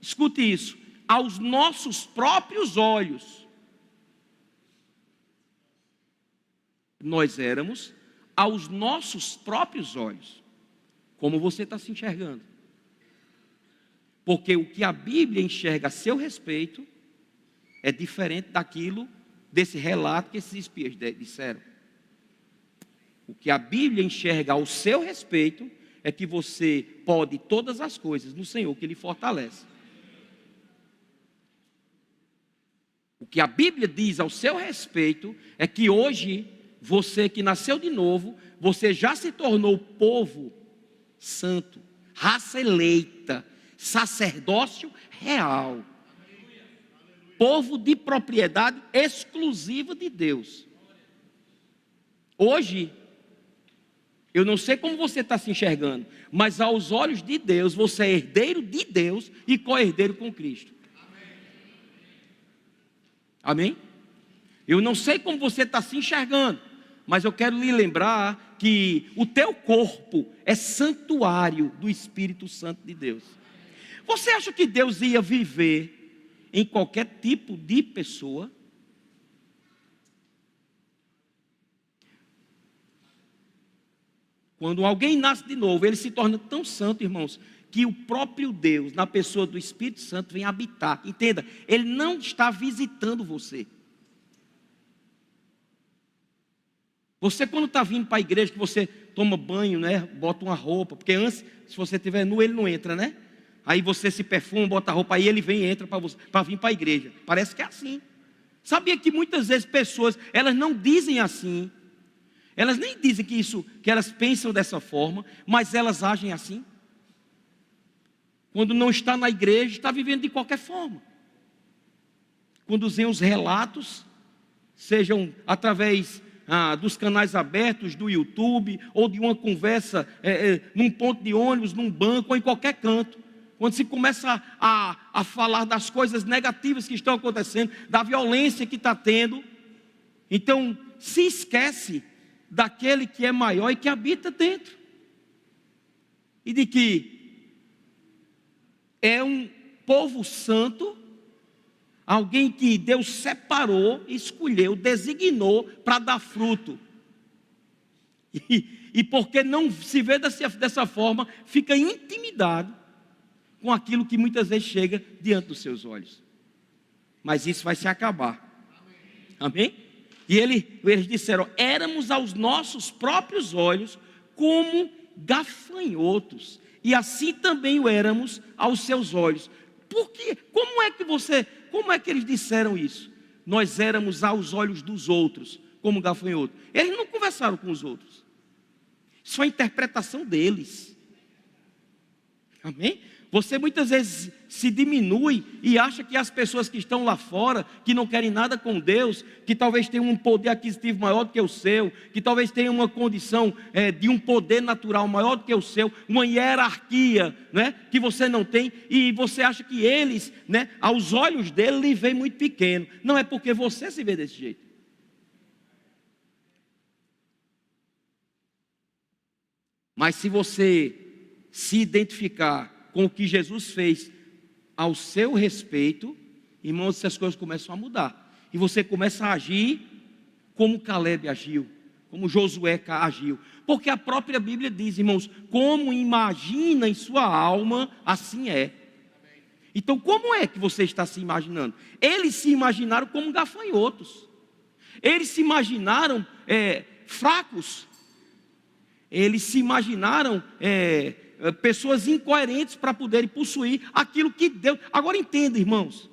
escute isso, aos nossos próprios olhos. Nós éramos aos nossos próprios olhos. Como você está se enxergando? Porque o que a Bíblia enxerga a seu respeito é diferente desse relato que esses espias disseram. O que a Bíblia enxerga ao seu respeito é que você pode todas as coisas no Senhor que lhe fortalece. O que a Bíblia diz ao seu respeito é que hoje, você que nasceu de novo, você já se tornou povo santo, raça eleita, sacerdócio real, povo de propriedade exclusiva de Deus. Hoje, eu não sei como você está se enxergando, mas aos olhos de Deus, você é herdeiro de Deus e co-herdeiro com Cristo. Amém? Eu não sei como você está se enxergando, mas eu quero lhe lembrar que o teu corpo é santuário do Espírito Santo de Deus. Você acha que Deus ia viver em qualquer tipo de pessoa? Quando alguém nasce de novo, ele se torna tão santo, irmãos, que o próprio Deus, na pessoa do Espírito Santo, vem habitar. Entenda, ele não está visitando você. Você quando está vindo para a igreja, que você toma banho, né, bota uma roupa, porque antes, se você estiver nu, ele não entra, né? Aí você se perfuma, bota a roupa, aí ele vem e entra para vir para a igreja. Parece que é assim. Sabia que muitas vezes pessoas, elas não dizem assim. Elas nem dizem que elas pensam dessa forma, mas elas agem assim. Quando não está na igreja, está vivendo de qualquer forma. Quando vem os relatos, sejam através dos canais abertos, do YouTube, ou de uma conversa num ponto de ônibus, num banco, ou em qualquer canto. Quando se começa a falar das coisas negativas que estão acontecendo, da violência que está tendo, então se esquece daquele que é maior e que habita dentro. E de que é um povo santo, alguém que Deus separou, escolheu, designou para dar fruto. E porque não se vê dessa forma, fica intimidado com aquilo que muitas vezes chega diante dos seus olhos. Mas isso vai se acabar. Amém? E eles disseram, éramos aos nossos próprios olhos como gafanhotos, e assim também o éramos aos seus olhos. Por quê? Como é que eles disseram isso? Nós éramos aos olhos dos outros, como gafanhoto. Eles não conversaram com os outros. Isso é a interpretação deles. Amém? Você muitas vezes se diminui e acha que as pessoas que estão lá fora, que não querem nada com Deus, que talvez tenham um poder aquisitivo maior do que o seu, que talvez tenham uma condição de um poder natural maior do que o seu, uma hierarquia, né, que você não tem, e você acha que eles, né, aos olhos dele, lhe veem muito pequeno. Não é porque você se vê desse jeito. Mas se você se identificar com o que Jesus fez ao seu respeito, irmãos, essas coisas começam a mudar. E você começa a agir como Caleb agiu, como Josué agiu. Porque a própria Bíblia diz, irmãos, como imagina em sua alma, assim é. Então, como é que você está se imaginando? Eles se imaginaram como gafanhotos. Eles se imaginaram fracos. Eles se imaginaram pessoas incoerentes para poderem possuir aquilo que Deus... Agora entenda, irmãos,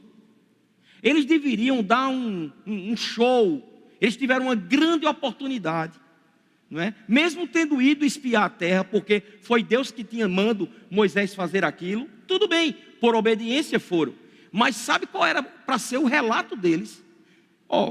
Eles deveriam dar um show. Eles tiveram uma grande oportunidade, não é? Mesmo tendo ido espiar a terra, porque foi Deus que tinha mandado Moisés fazer aquilo, tudo bem, por obediência foram. Mas sabe qual era para ser o relato deles?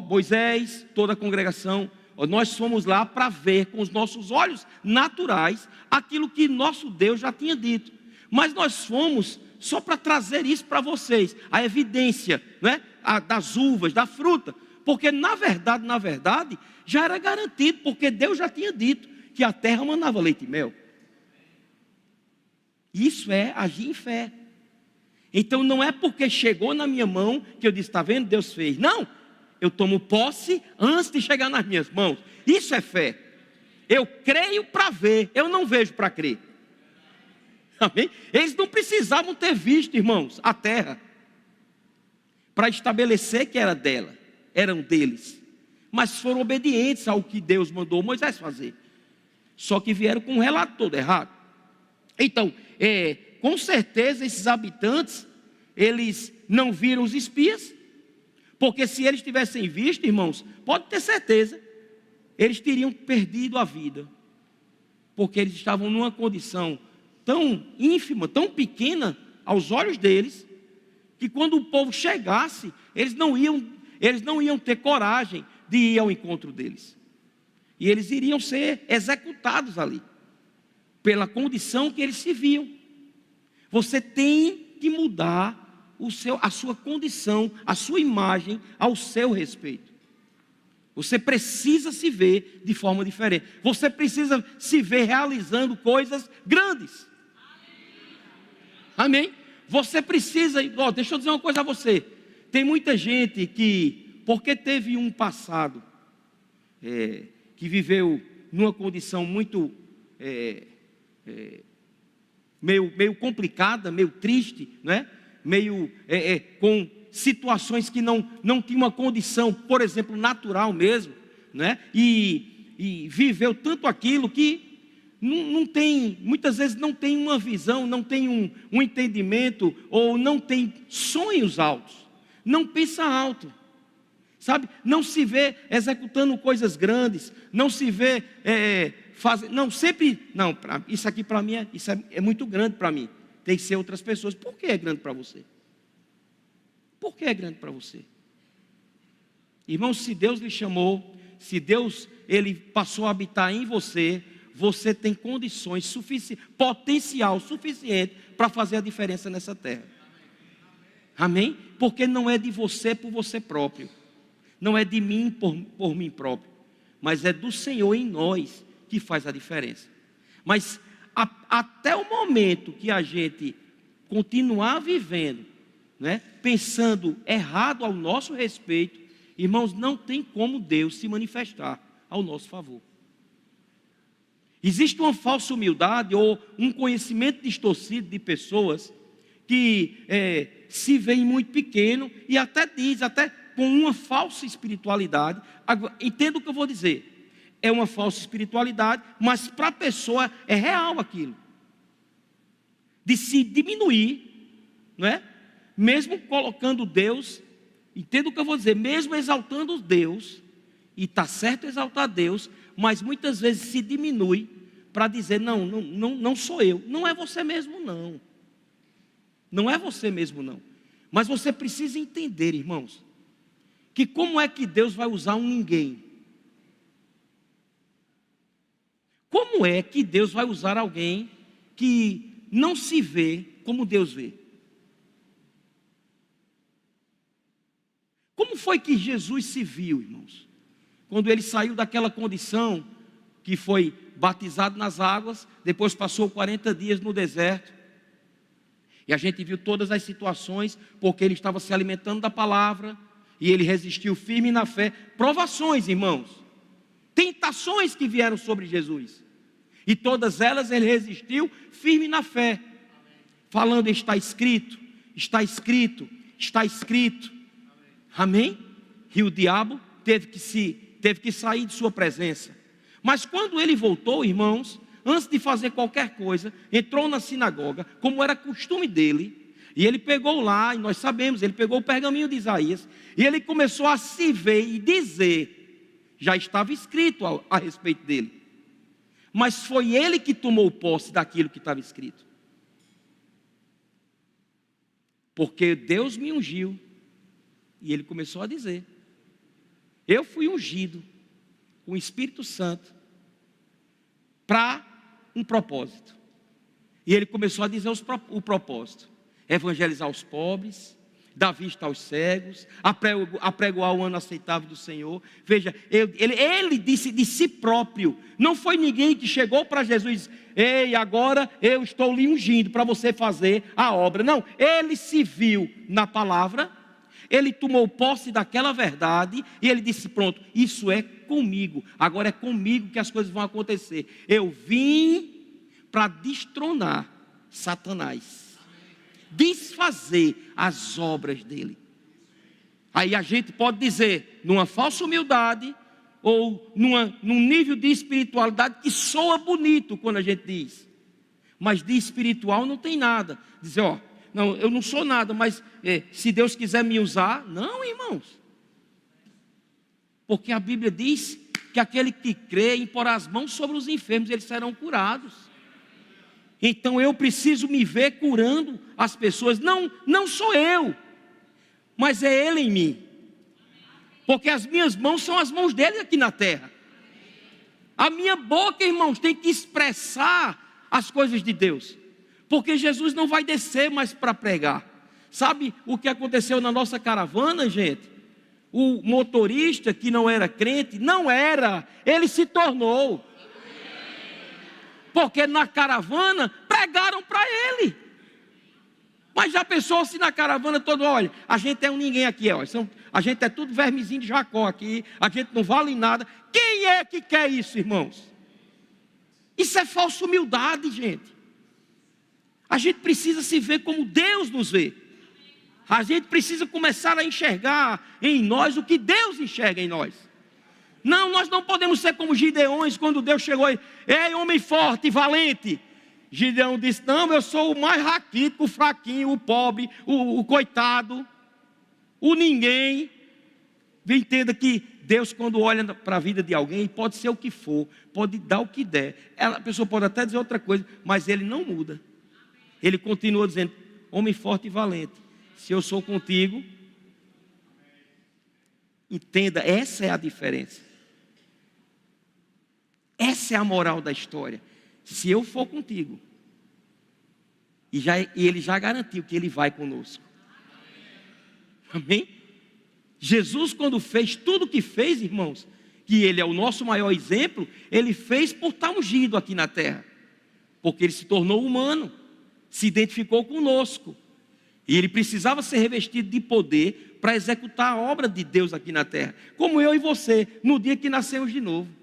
Moisés, toda a congregação, nós fomos lá para ver com os nossos olhos naturais aquilo que nosso Deus já tinha dito. Mas nós fomos só para trazer isso para vocês, a evidência, não é? Das uvas, da fruta. Porque na verdade, já era garantido, porque Deus já tinha dito que a terra manava leite e mel. Isso é agir em fé. Então não é porque chegou na minha mão que eu disse, está vendo, Deus fez. Não, eu tomo posse antes de chegar nas minhas mãos. Isso é fé. Eu creio para ver, eu não vejo para crer. Amém? Eles não precisavam ter visto, irmãos, a terra para estabelecer que era dela. Eram deles, mas foram obedientes ao que Deus mandou Moisés fazer, só que vieram com um relato todo errado. Então, com certeza esses habitantes, eles não viram os espias, porque se eles tivessem visto, irmãos, pode ter certeza, eles teriam perdido a vida, porque eles estavam numa condição tão ínfima, tão pequena aos olhos deles, que quando o povo chegasse, eles não iam ter coragem de ir ao encontro deles. E eles iriam ser executados ali, pela condição que eles se viam. Você tem que mudar a sua condição, a sua imagem ao seu respeito. Você precisa se ver de forma diferente. Você precisa se ver realizando coisas grandes. Amém? Você precisa, deixa eu dizer uma coisa a você. Tem muita gente que, porque teve um passado, que viveu numa condição muito, meio complicada, meio triste, né? Com situações que não tinha uma condição, por exemplo, natural mesmo, né? E viveu tanto aquilo que não tem, muitas vezes não tem uma visão, não tem um entendimento, ou não tem sonhos altos. Não pensa alto, sabe? Não se vê executando coisas grandes, não se vê isso aqui para mim é muito grande para mim. Tem que ser outras pessoas. Por que é grande para você? Por que é grande para você? Irmão, se Deus lhe chamou, se Deus ele passou a habitar em você, você tem condições potencial suficiente para fazer a diferença nessa terra. Amém? Porque não é de você por você próprio, não é de mim por mim próprio, mas é do Senhor em nós que faz a diferença. Mas até o momento que a gente continuar vivendo, né, pensando errado ao nosso respeito, irmãos, não tem como Deus se manifestar ao nosso favor. Existe uma falsa humildade ou um conhecimento distorcido de pessoas que se veem muito pequeno e até com uma falsa espiritualidade. Entenda o que eu vou dizer. É uma falsa espiritualidade, mas para a pessoa é real aquilo. De se diminuir, não é? Mesmo colocando Deus, entenda o que eu vou dizer, mesmo exaltando Deus, e está certo exaltar Deus, mas muitas vezes se diminui para dizer, não sou eu, não é você mesmo não. Não é você mesmo não. Mas você precisa entender, irmãos, que como é que Deus vai usar um ninguém? Como é que Deus vai usar alguém que não se vê como Deus vê? Como foi que Jesus se viu, irmãos? Quando ele saiu daquela condição que foi batizado nas águas, depois passou 40 dias no deserto. E a gente viu todas as situações, porque ele estava se alimentando da palavra, e ele resistiu firme na fé. Provações, irmãos, tentações que vieram sobre Jesus, e todas elas ele resistiu firme na fé, falando, está escrito, está escrito, está escrito. Amém? E o diabo teve que sair de sua presença. Mas quando ele voltou, irmãos, antes de fazer qualquer coisa, entrou na sinagoga, como era costume dele. E ele pegou lá, e nós sabemos, ele pegou o pergaminho de Isaías, e ele começou a se ver e dizer, já estava escrito a respeito dele. Mas foi ele que tomou posse daquilo que estava escrito. Porque Deus me ungiu, e ele começou a dizer, eu fui ungido com o Espírito Santo para um propósito. E ele começou a dizer o propósito: evangelizar os pobres, dar vista aos cegos, apregoar o ano aceitável do Senhor. Veja, ele disse de si próprio, não foi ninguém que chegou para Jesus e disse, ei, agora eu estou lhe ungindo para você fazer a obra. Não, ele se viu na palavra, ele tomou posse daquela verdade, e ele disse, pronto, isso é comigo, agora é comigo que as coisas vão acontecer. Eu vim para destronar Satanás, desfazer as obras dele. Aí a gente pode dizer, numa falsa humildade, ou num nível de espiritualidade que soa bonito quando a gente diz, mas de espiritual não tem nada. Dizer, ó, não, eu não sou nada, mas se Deus quiser me usar, não, irmãos. Porque a Bíblia diz que aquele que crê imporá as mãos sobre os enfermos, eles serão curados. Então eu preciso me ver curando as pessoas. Não sou eu, mas é Ele em mim. Porque as minhas mãos são as mãos dele aqui na terra. A minha boca, irmãos, tem que expressar as coisas de Deus. Porque Jesus não vai descer mais para pregar. Sabe o que aconteceu na nossa caravana, gente? O motorista que não era crente, não era, ele se tornou. Porque na caravana pregaram para ele. Mas já pensou se na caravana todo, olha, a gente é um ninguém aqui, ó, a gente é tudo vermezinho de Jacó aqui, a gente não vale nada. Quem é que quer isso, irmãos? Isso é falsa humildade, gente. A gente precisa se ver como Deus nos vê. A gente precisa começar a enxergar em nós o que Deus enxerga em nós. Não, nós não podemos ser como Gideões, quando Deus chegou aí, ei, homem forte e valente. Gideão disse, não, eu sou o mais raquítico, o fraquinho, o pobre, o coitado, o ninguém. Entenda que Deus, quando olha para a vida de alguém, pode ser o que for, pode dar o que der. A pessoa pode até dizer outra coisa, mas ele não muda. Ele continua dizendo, homem forte e valente, se eu sou contigo, entenda, essa é a diferença. Essa é a moral da história. Se eu for contigo, e ele já garantiu que ele vai conosco. Amém? Jesus, quando fez tudo o que fez, irmãos, que ele é o nosso maior exemplo, ele fez por estar ungido aqui na terra. Porque ele se tornou humano, se identificou conosco. E ele precisava ser revestido de poder para executar a obra de Deus aqui na terra. Como eu e você, no dia que nascemos de novo.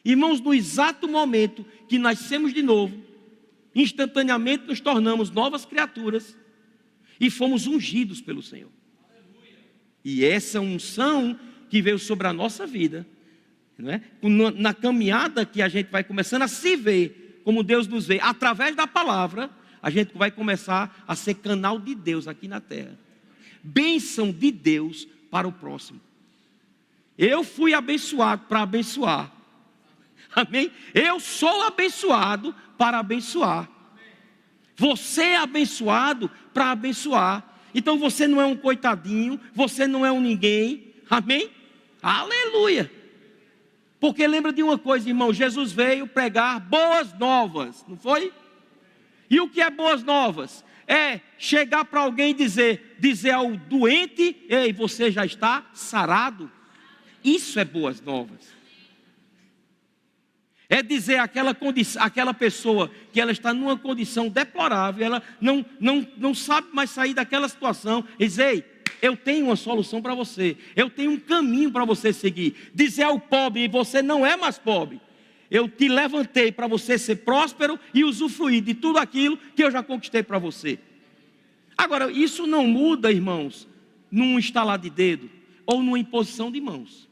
Irmãos, no exato momento que nascemos de novo, instantaneamente nos tornamos novas criaturas e fomos ungidos pelo Senhor. E essa unção que veio sobre a nossa vida, não é? Na caminhada que a gente vai começando a se ver como Deus nos vê, através da palavra, a gente vai começar a ser canal de Deus aqui na terra. Bênção de Deus para o próximo. Eu fui abençoado para abençoar. Amém? Eu sou abençoado para abençoar. Você é abençoado para abençoar. Então você não é um coitadinho, você não é um ninguém. Amém? Aleluia! Porque lembra de uma coisa, irmão, Jesus veio pregar boas novas, não foi? E o que é boas novas? É chegar para alguém e dizer ao doente, ei, você já está sarado. Isso é boas novas. É dizer àquela pessoa que ela está numa condição deplorável, ela não sabe mais sair daquela situação, e dizer, ei, eu tenho uma solução para você, eu tenho um caminho para você seguir. Dizer ao pobre, você não é mais pobre, eu te levantei para você ser próspero e usufruir de tudo aquilo que eu já conquistei para você. Agora, isso não muda, irmãos, num estalar de dedo ou numa imposição de mãos.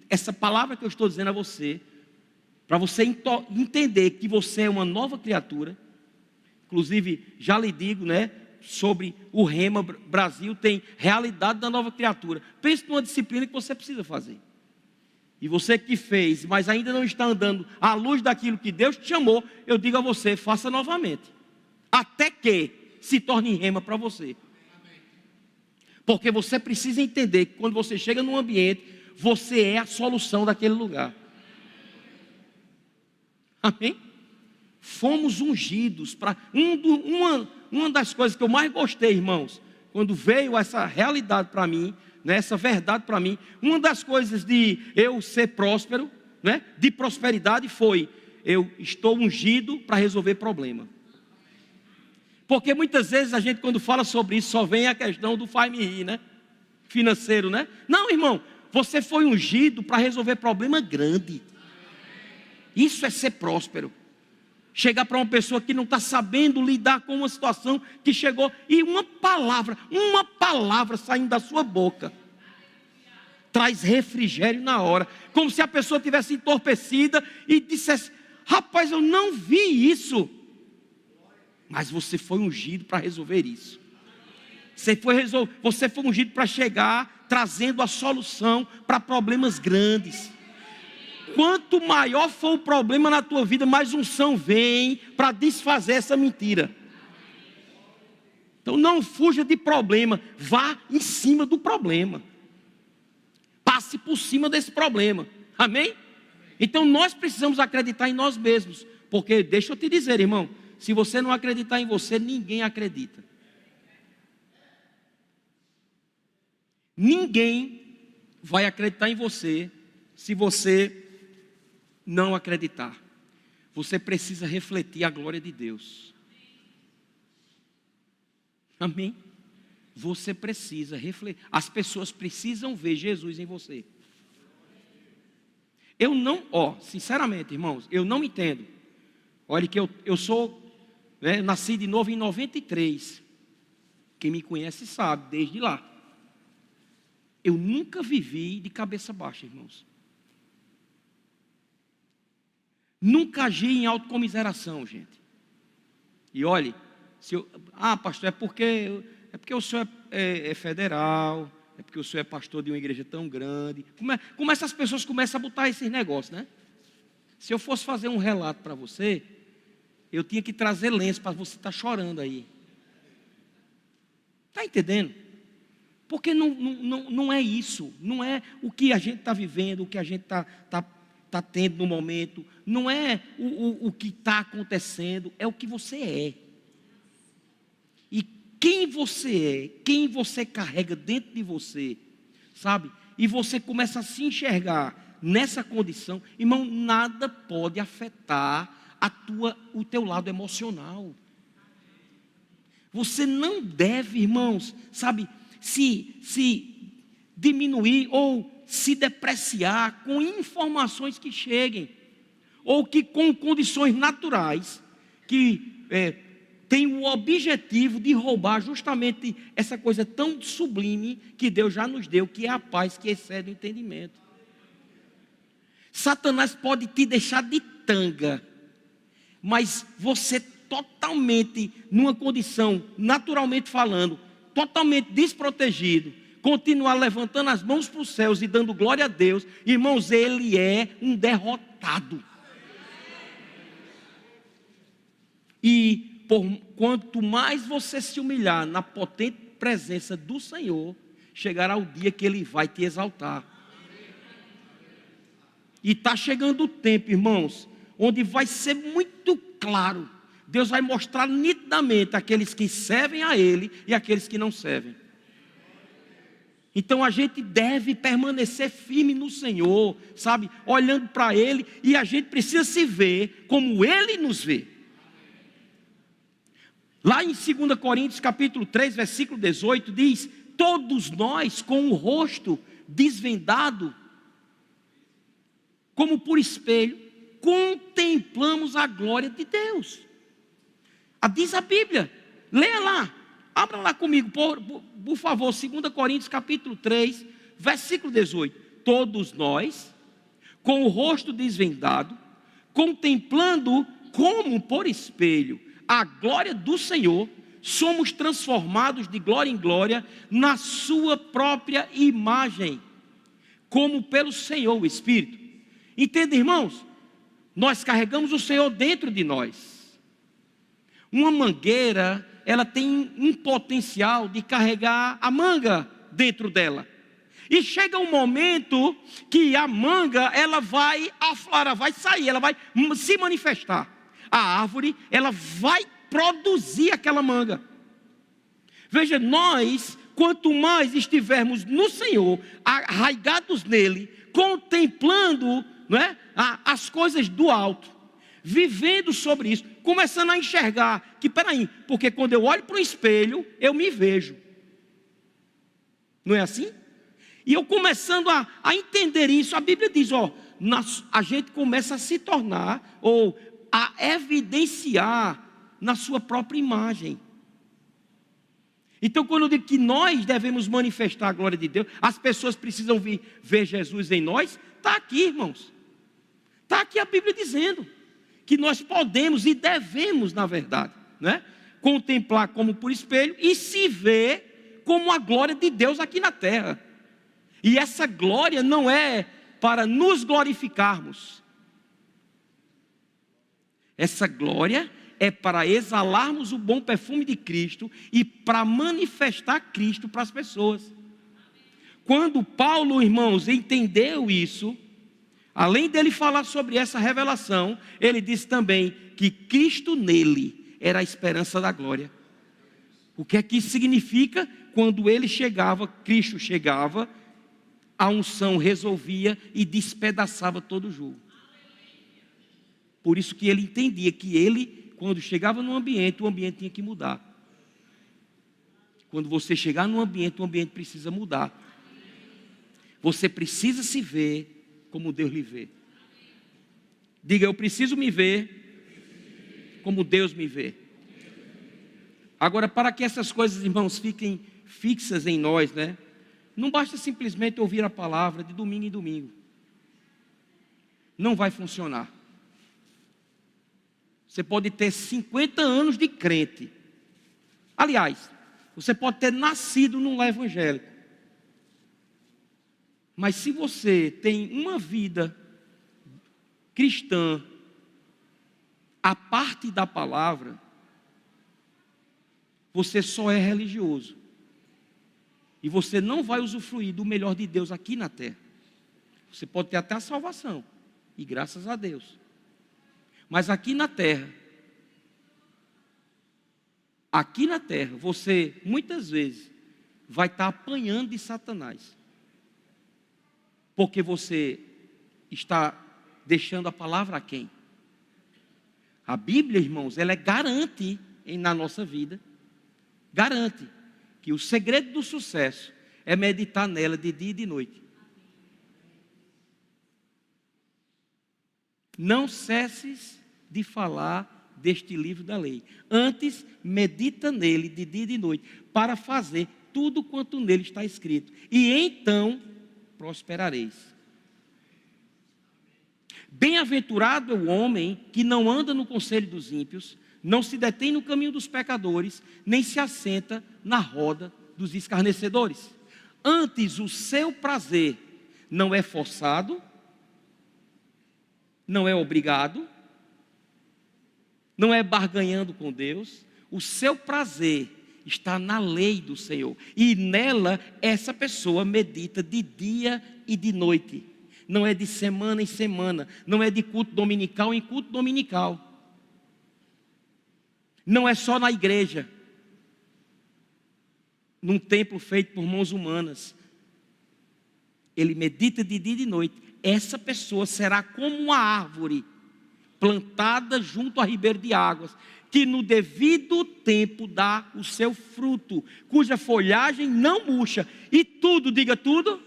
Essa palavra que eu estou dizendo a você, para você entender que você é uma nova criatura, Inclusive, já lhe digo, né, sobre o Rema Brasil, tem realidade da nova criatura. Pense numa disciplina que você precisa fazer. E você que fez, mas ainda não está andando à luz daquilo que Deus te chamou, eu digo a você, faça novamente. Até que se torne Rema para você. Porque você precisa entender que quando você chega num ambiente, você é a solução daquele lugar. Amém? Fomos ungidos para... Uma das coisas que eu mais gostei, irmãos, quando veio essa realidade para mim, né, essa verdade para mim, uma das coisas de eu ser próspero, né, de prosperidade foi, eu estou ungido para resolver problema. Porque muitas vezes a gente quando fala sobre isso, só vem a questão do faz-me rir, né, financeiro, né? Não, irmão, você foi ungido para resolver problema grande. Isso é ser próspero. Chegar para uma pessoa que não está sabendo lidar com uma situação que chegou, e uma palavra saindo da sua boca, traz refrigério na hora, como se a pessoa tivesse entorpecida e dissesse, rapaz, eu não vi isso, mas você foi ungido para resolver isso, você foi ungido para chegar, trazendo a solução para problemas grandes. Quanto maior for o problema na tua vida, mais unção vem para desfazer essa mentira. Então não fuja de problema, vá em cima do problema. Passe por cima desse problema. Amém? Então nós precisamos acreditar em nós mesmos. Porque deixa eu te dizer, irmão, se você não acreditar em você, ninguém acredita. Ninguém vai acreditar em você se você não acreditar. Você precisa refletir a glória de Deus. Amém? Você precisa refletir. As pessoas precisam ver Jesus em você. Eu não, sinceramente, irmãos, eu não entendo. Olha que eu sou, né, nasci de novo em 93. Quem me conhece sabe, desde lá. Eu nunca vivi de cabeça baixa, irmãos. Nunca agi em autocomiseração, gente. E olhe, pastor, é porque o senhor é federal, é porque o senhor é pastor de uma igreja tão grande. Como essas pessoas começam a botar esses negócios, né? Se eu fosse fazer um relato para você, eu tinha que trazer lenço para você estar chorando aí. Está entendendo? Porque não é isso, não é o que a gente está vivendo, o que a gente está tendo no momento, não é o que está acontecendo, é o que você é. E quem você é, quem você carrega dentro de você, sabe? E você começa a se enxergar nessa condição, irmão, nada pode afetar o teu lado emocional. Você não deve, irmãos, sabe, se diminuir ou se depreciar com informações que cheguem, ou que com condições naturais, que tem o objetivo de roubar justamente essa coisa tão sublime que Deus já nos deu, que é a paz que excede o entendimento. Satanás pode te deixar de tanga, mas você totalmente, numa condição, naturalmente falando, totalmente desprotegido, continuar levantando as mãos para os céus e dando glória a Deus, irmãos, ele é um derrotado. E quanto mais você se humilhar na potente presença do Senhor, chegará o dia que Ele vai te exaltar. E está chegando o tempo, irmãos, onde vai ser muito claro. Deus vai mostrar nitidamente aqueles que servem a Ele e aqueles que não servem. Então a gente deve permanecer firme no Senhor, sabe? Olhando para Ele, e a gente precisa se ver como Ele nos vê. Lá em 2 Coríntios capítulo 3, versículo 18, diz: todos nós com o rosto desvendado, como por espelho, contemplamos a glória de Deus. Diz a Bíblia, leia lá, abra lá comigo, por favor, 2 Coríntios capítulo 3, versículo 18. Todos nós, com o rosto desvendado, contemplando como por espelho a glória do Senhor, somos transformados de glória em glória na sua própria imagem, como pelo Senhor, o Espírito. Entende, irmãos? Nós carregamos o Senhor dentro de nós. Uma mangueira, ela tem um potencial de carregar a manga dentro dela. E chega um momento que a manga, ela vai aflorar, vai sair, ela vai se manifestar. A árvore, ela vai produzir aquela manga. Veja, nós, quanto mais estivermos no Senhor, arraigados nele, contemplando, não é, as coisas do alto, vivendo sobre isso, começando a enxergar que, peraí, porque quando eu olho para o espelho, eu me vejo. Não é assim? E eu começando a entender isso, a Bíblia diz, a gente começa a se tornar, ou a evidenciar na sua própria imagem. Então, quando eu digo que nós devemos manifestar a glória de Deus, as pessoas precisam ver Jesus em nós, está aqui, irmãos. Está aqui a Bíblia dizendo que nós podemos e devemos, na verdade, né, contemplar como por espelho e se ver como a glória de Deus aqui na terra. E essa glória não é para nos glorificarmos. Essa glória é para exalarmos o bom perfume de Cristo e para manifestar Cristo para as pessoas. Quando Paulo, irmãos, entendeu isso, além dele falar sobre essa revelação, ele disse também que Cristo nele era a esperança da glória. O que é que isso significa? Quando ele chegava, Cristo chegava, a unção resolvia e despedaçava todo o jugo. Por isso que ele entendia que ele, quando chegava num ambiente, o ambiente tinha que mudar. Quando você chegar num ambiente, o ambiente precisa mudar. Você precisa se ver como Deus lhe vê. Diga, eu preciso me ver como Deus me vê. Agora, para que essas coisas, irmãos, fiquem fixas em nós, né? Não basta simplesmente ouvir a palavra de domingo em domingo. Não vai funcionar. Você pode ter 50 anos de crente. Aliás, você pode ter nascido num lar evangélico. Mas se você tem uma vida cristã, a parte da palavra, você só é religioso. E você não vai usufruir do melhor de Deus aqui na terra. Você pode ter até a salvação. E graças a Deus. Mas aqui na terra, você muitas vezes vai estar apanhando de Satanás. Porque você está deixando a palavra a quem? A Bíblia, irmãos, ela garante na nossa vida, garante que o segredo do sucesso é meditar nela de dia e de noite. Não cesses de falar deste livro da lei. Antes, medita nele de dia e de noite, para fazer tudo quanto nele está escrito. E então prosperareis. Bem-aventurado é o homem que não anda no conselho dos ímpios, não se detém no caminho dos pecadores, nem se assenta na roda dos escarnecedores. Antes, o seu prazer não é forçado, não é obrigado, não é barganhando com Deus. O seu prazer está na lei do Senhor. E nela, essa pessoa medita de dia e de noite. Não é de semana em semana, não é de culto dominical em culto dominical. Não é só na igreja, num templo feito por mãos humanas. Ele medita de dia e de noite. Essa pessoa será como uma árvore plantada junto a ribeiro de águas, que no devido tempo dá o seu fruto, cuja folhagem não murcha. E tudo, diga tudo,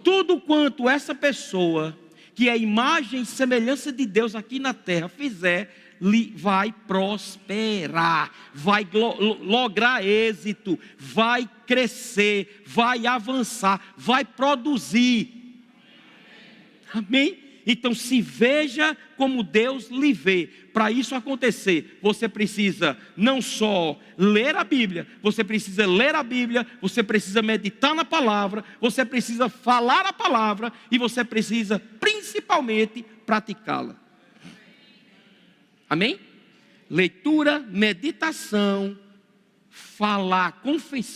tudo quanto essa pessoa, que é a imagem e semelhança de Deus aqui na terra, fizer, vai prosperar, vai lograr êxito, vai crescer, vai avançar, vai produzir. Amém? Então se veja como Deus lhe vê. Para isso acontecer, você precisa não só ler a Bíblia, você precisa ler a Bíblia, você precisa meditar na palavra, você precisa falar a palavra e você precisa principalmente praticá-la. Amém? Leitura, meditação, falar,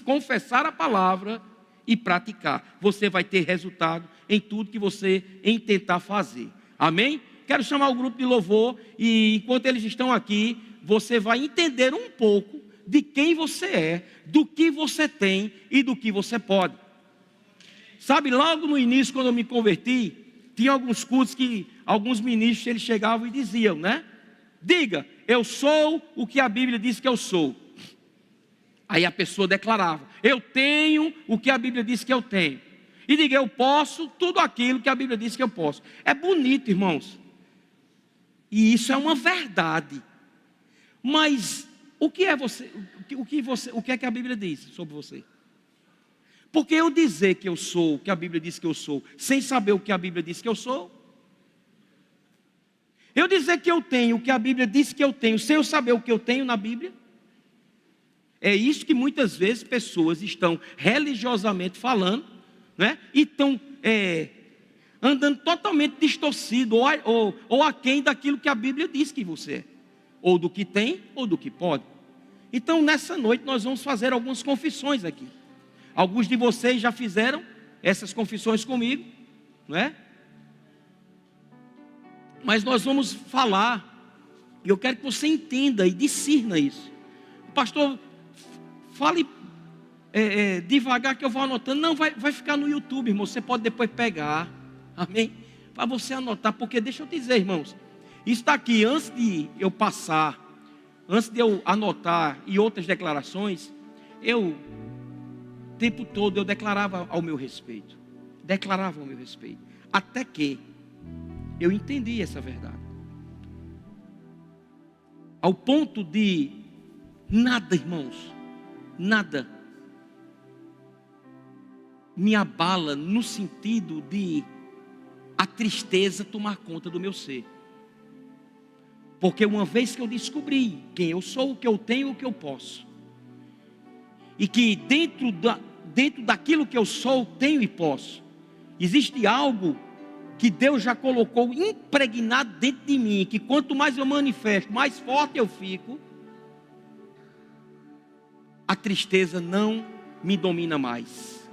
confessar a palavra e praticar. Você vai ter resultado em tudo que você tentar fazer. Amém? Quero chamar o grupo de louvor e enquanto eles estão aqui, você vai entender um pouco de quem você é, do que você tem e do que você pode. Sabe, logo no início, quando eu me converti, tinha alguns cultos que alguns ministros eles chegavam e diziam, né? Diga, eu sou o que a Bíblia diz que eu sou. Aí a pessoa declarava, eu tenho o que a Bíblia diz que eu tenho. E diga, eu posso tudo aquilo que a Bíblia diz que eu posso. É bonito, irmãos. E isso é uma verdade. Mas o que é você? O que é que a Bíblia diz sobre você? Porque eu dizer que eu sou o que a Bíblia diz que eu sou, sem saber o que a Bíblia diz que eu sou? Eu dizer que eu tenho o que a Bíblia diz que eu tenho, sem eu saber o que eu tenho na Bíblia? É isso que muitas vezes pessoas estão religiosamente falando, né? E estão andando totalmente distorcido ou aquém daquilo que a Bíblia diz que você é, ou do que tem ou do que pode. Então nessa noite nós vamos fazer algumas confissões aqui. Alguns de vocês já fizeram essas confissões comigo, não é? Mas nós vamos falar, e eu quero que você entenda e discirna isso. Pastor, fale devagar que eu vou anotando. Não, vai ficar no YouTube, irmão. Você pode depois pegar, amém? Para você anotar, porque deixa eu dizer, irmãos, isso está aqui, antes de eu passar, antes de eu anotar e outras declarações, o tempo todo eu declarava ao meu respeito, até que eu entendi essa verdade, ao ponto de nada, irmãos, nada me abala no sentido de a tristeza tomar conta do meu ser. Porque uma vez que eu descobri quem eu sou, o que eu tenho, o que eu posso, e que dentro daquilo que eu sou, tenho e posso, existe algo que Deus já colocou impregnado dentro de mim, que quanto mais eu manifesto, mais forte eu fico, a tristeza não me domina mais,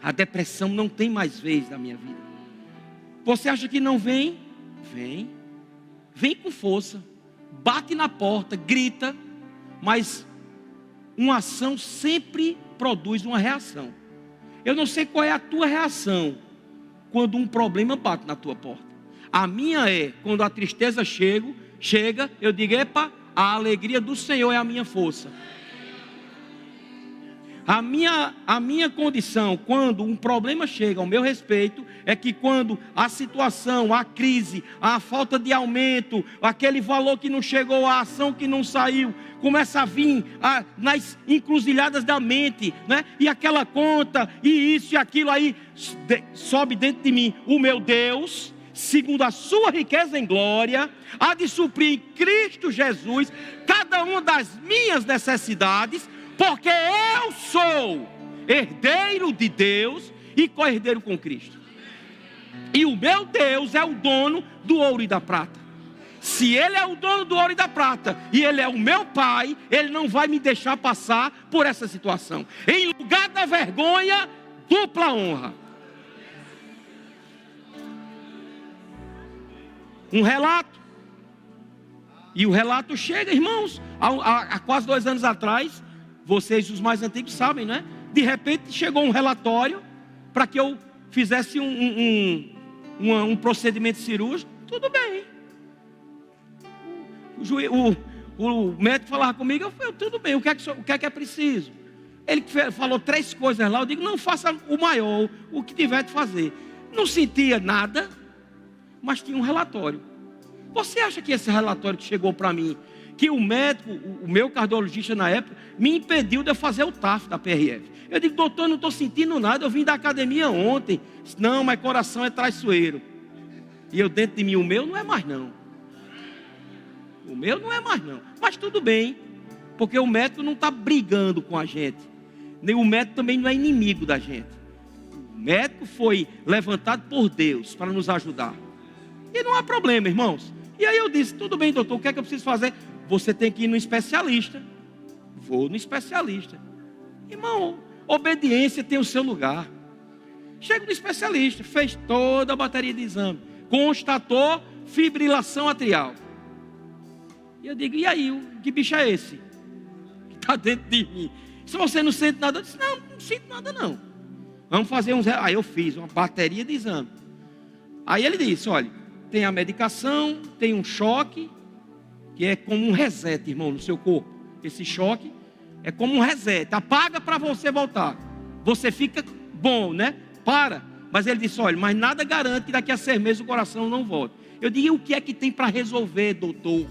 a depressão não tem mais vez na minha vida. Você acha que não vem? Vem com força, bate na porta, grita, mas uma ação sempre produz uma reação. Eu não sei qual é a tua reação quando um problema bate na tua porta. A minha é, quando a tristeza chega, eu digo, epa, a alegria do Senhor é a minha força. A minha condição, quando um problema chega ao meu respeito, é que quando a situação, a crise, a falta de aumento, aquele valor que não chegou, a ação que não saiu, começa a vir nas encruzilhadas da mente, né? E aquela conta, e isso e aquilo aí, sobe dentro de mim. O meu Deus, segundo a sua riqueza em glória, há de suprir em Cristo Jesus cada uma das minhas necessidades, porque eu sou herdeiro de Deus e co-herdeiro com Cristo. E o meu Deus é o dono do ouro e da prata. Se Ele é o dono do ouro e da prata, e Ele é o meu Pai, Ele não vai me deixar passar por essa situação. Em lugar da vergonha, dupla honra. Um relato. E o relato chega, irmãos, há quase 2 anos atrás. Vocês, os mais antigos, sabem, né? De repente chegou um relatório para que eu fizesse um procedimento cirúrgico. Tudo bem. O médico falava comigo, eu falei, tudo bem, o que é preciso? Ele falou 3 coisas lá, eu digo, não, faça o maior, o que tiver de fazer. Não sentia nada, mas tinha um relatório. Você acha que esse relatório que chegou para mim, que o médico, o meu cardiologista na época, me impediu de eu fazer o TAF da PRF. Eu digo, doutor, não estou sentindo nada, eu vim da academia ontem. Não, mas coração é traiçoeiro. E eu dentro de mim, o meu não é mais não. O meu não é mais não. Mas tudo bem, porque o médico não está brigando com a gente. Nem o médico também não é inimigo da gente. O médico foi levantado por Deus para nos ajudar. E não há problema, irmãos. E aí eu disse, tudo bem, doutor, o que é que eu preciso fazer? Você tem que ir no especialista. Vou no especialista. Irmão, obediência tem o seu lugar. Chego no especialista, fez toda a bateria de exame, constatou fibrilação atrial. E eu digo, e aí, que bicho é esse? Que está dentro de mim? Se você não sente nada, eu disse, não sinto nada não. Vamos fazer uns... Aí eu fiz uma bateria de exame. Aí ele disse, olha, tem a medicação, tem um choque, que é como um reset, irmão, no seu corpo. Esse choque é como um reset, apaga para você voltar. Você fica bom, né? Para. Mas ele disse, olha, mas nada garante que daqui a 6 meses o coração não volte. Eu digo, e o que é que tem para resolver, doutor?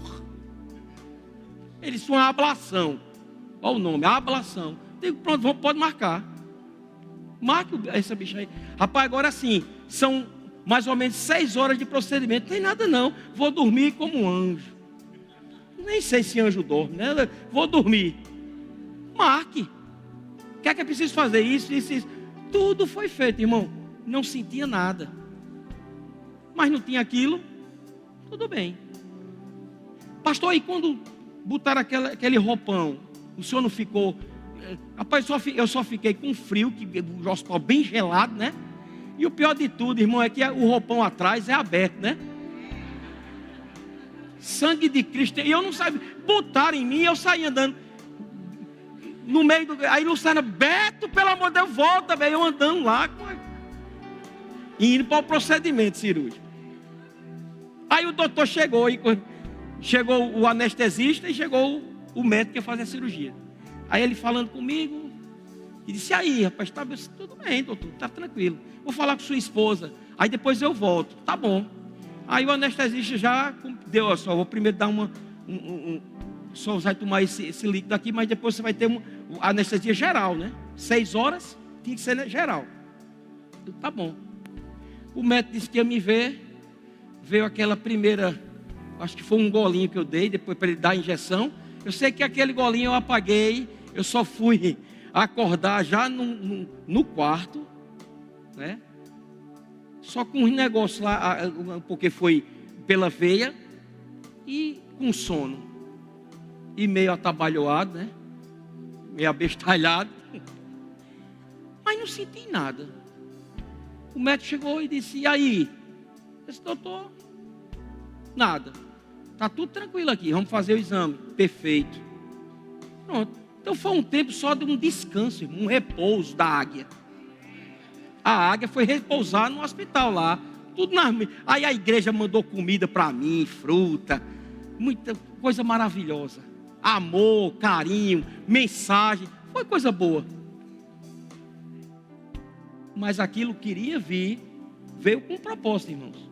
Ele disse, uma ablação. Olha o nome, ablação. Eu digo, pronto, pode marcar. Marque essa bicha aí. Rapaz, agora sim, são mais ou menos 6 horas de procedimento. Não tem nada não. Vou dormir como um anjo. Nem sei se anjo dorme, né? Vou dormir. Marque. O que é preciso fazer? Isso. Tudo foi feito, irmão. Não sentia nada. Mas não tinha aquilo. Tudo bem. Pastor, e quando botaram aquele roupão, o senhor não ficou... Rapaz, eu só fiquei com frio, que o hospital bem gelado, né? E o pior de tudo, irmão, é que o roupão atrás é aberto, né? Sangue de Cristo. E eu não sabia. Botaram em mim, eu saí andando no meio do... Aí Luciana, Beto, pelo amor de Deus, volta, velho. Eu andando lá, indo para o procedimento cirúrgico. Aí o doutor chegou o anestesista e chegou o médico que ia fazer a cirurgia. Aí ele falando comigo, e disse, aí, rapaz, tá, tudo bem, doutor, tá tranquilo. Vou falar com sua esposa, aí depois eu volto, tá bom. Aí o anestesista já deu, só vou primeiro dar só vai tomar esse líquido aqui, mas depois você vai ter uma anestesia geral, né? 6 horas, tinha que ser geral. Eu, tá bom. O médico disse que ia me ver, veio aquela primeira, acho que foi um golinho que eu dei, depois para ele dar a injeção. Eu sei que aquele golinho eu apaguei, eu só fui acordar já no quarto, né? Só com uns negócios lá, porque foi pela veia, e com sono, e meio atabalhoado, né? Meio abestalhado, mas não senti nada. O médico chegou e disse, e aí? Eu disse, doutor, nada. Está tudo tranquilo aqui, vamos fazer o exame. Perfeito. Pronto. Então foi um tempo só de um descanso, um repouso da águia. A águia foi repousar no hospital lá. Tudo Aí a igreja mandou comida para mim, fruta, muita coisa maravilhosa. Amor, carinho, mensagem. Foi coisa boa. Mas aquilo queria veio com um propósito, irmãos,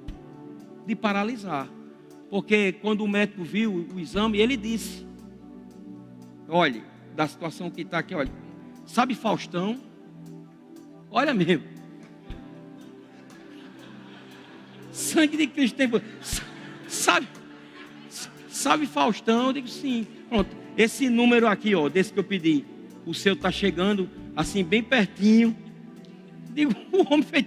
de paralisar. Porque quando o médico viu o exame, ele disse, olha, da situação que está aqui, olha, sabe Faustão? Olha mesmo. Sangue de Cristo tem... Sabe Faustão? Eu digo, sim. Pronto, esse número aqui, ó, desse que eu pedi, o seu está chegando, assim, bem pertinho. Eu digo, o homem fez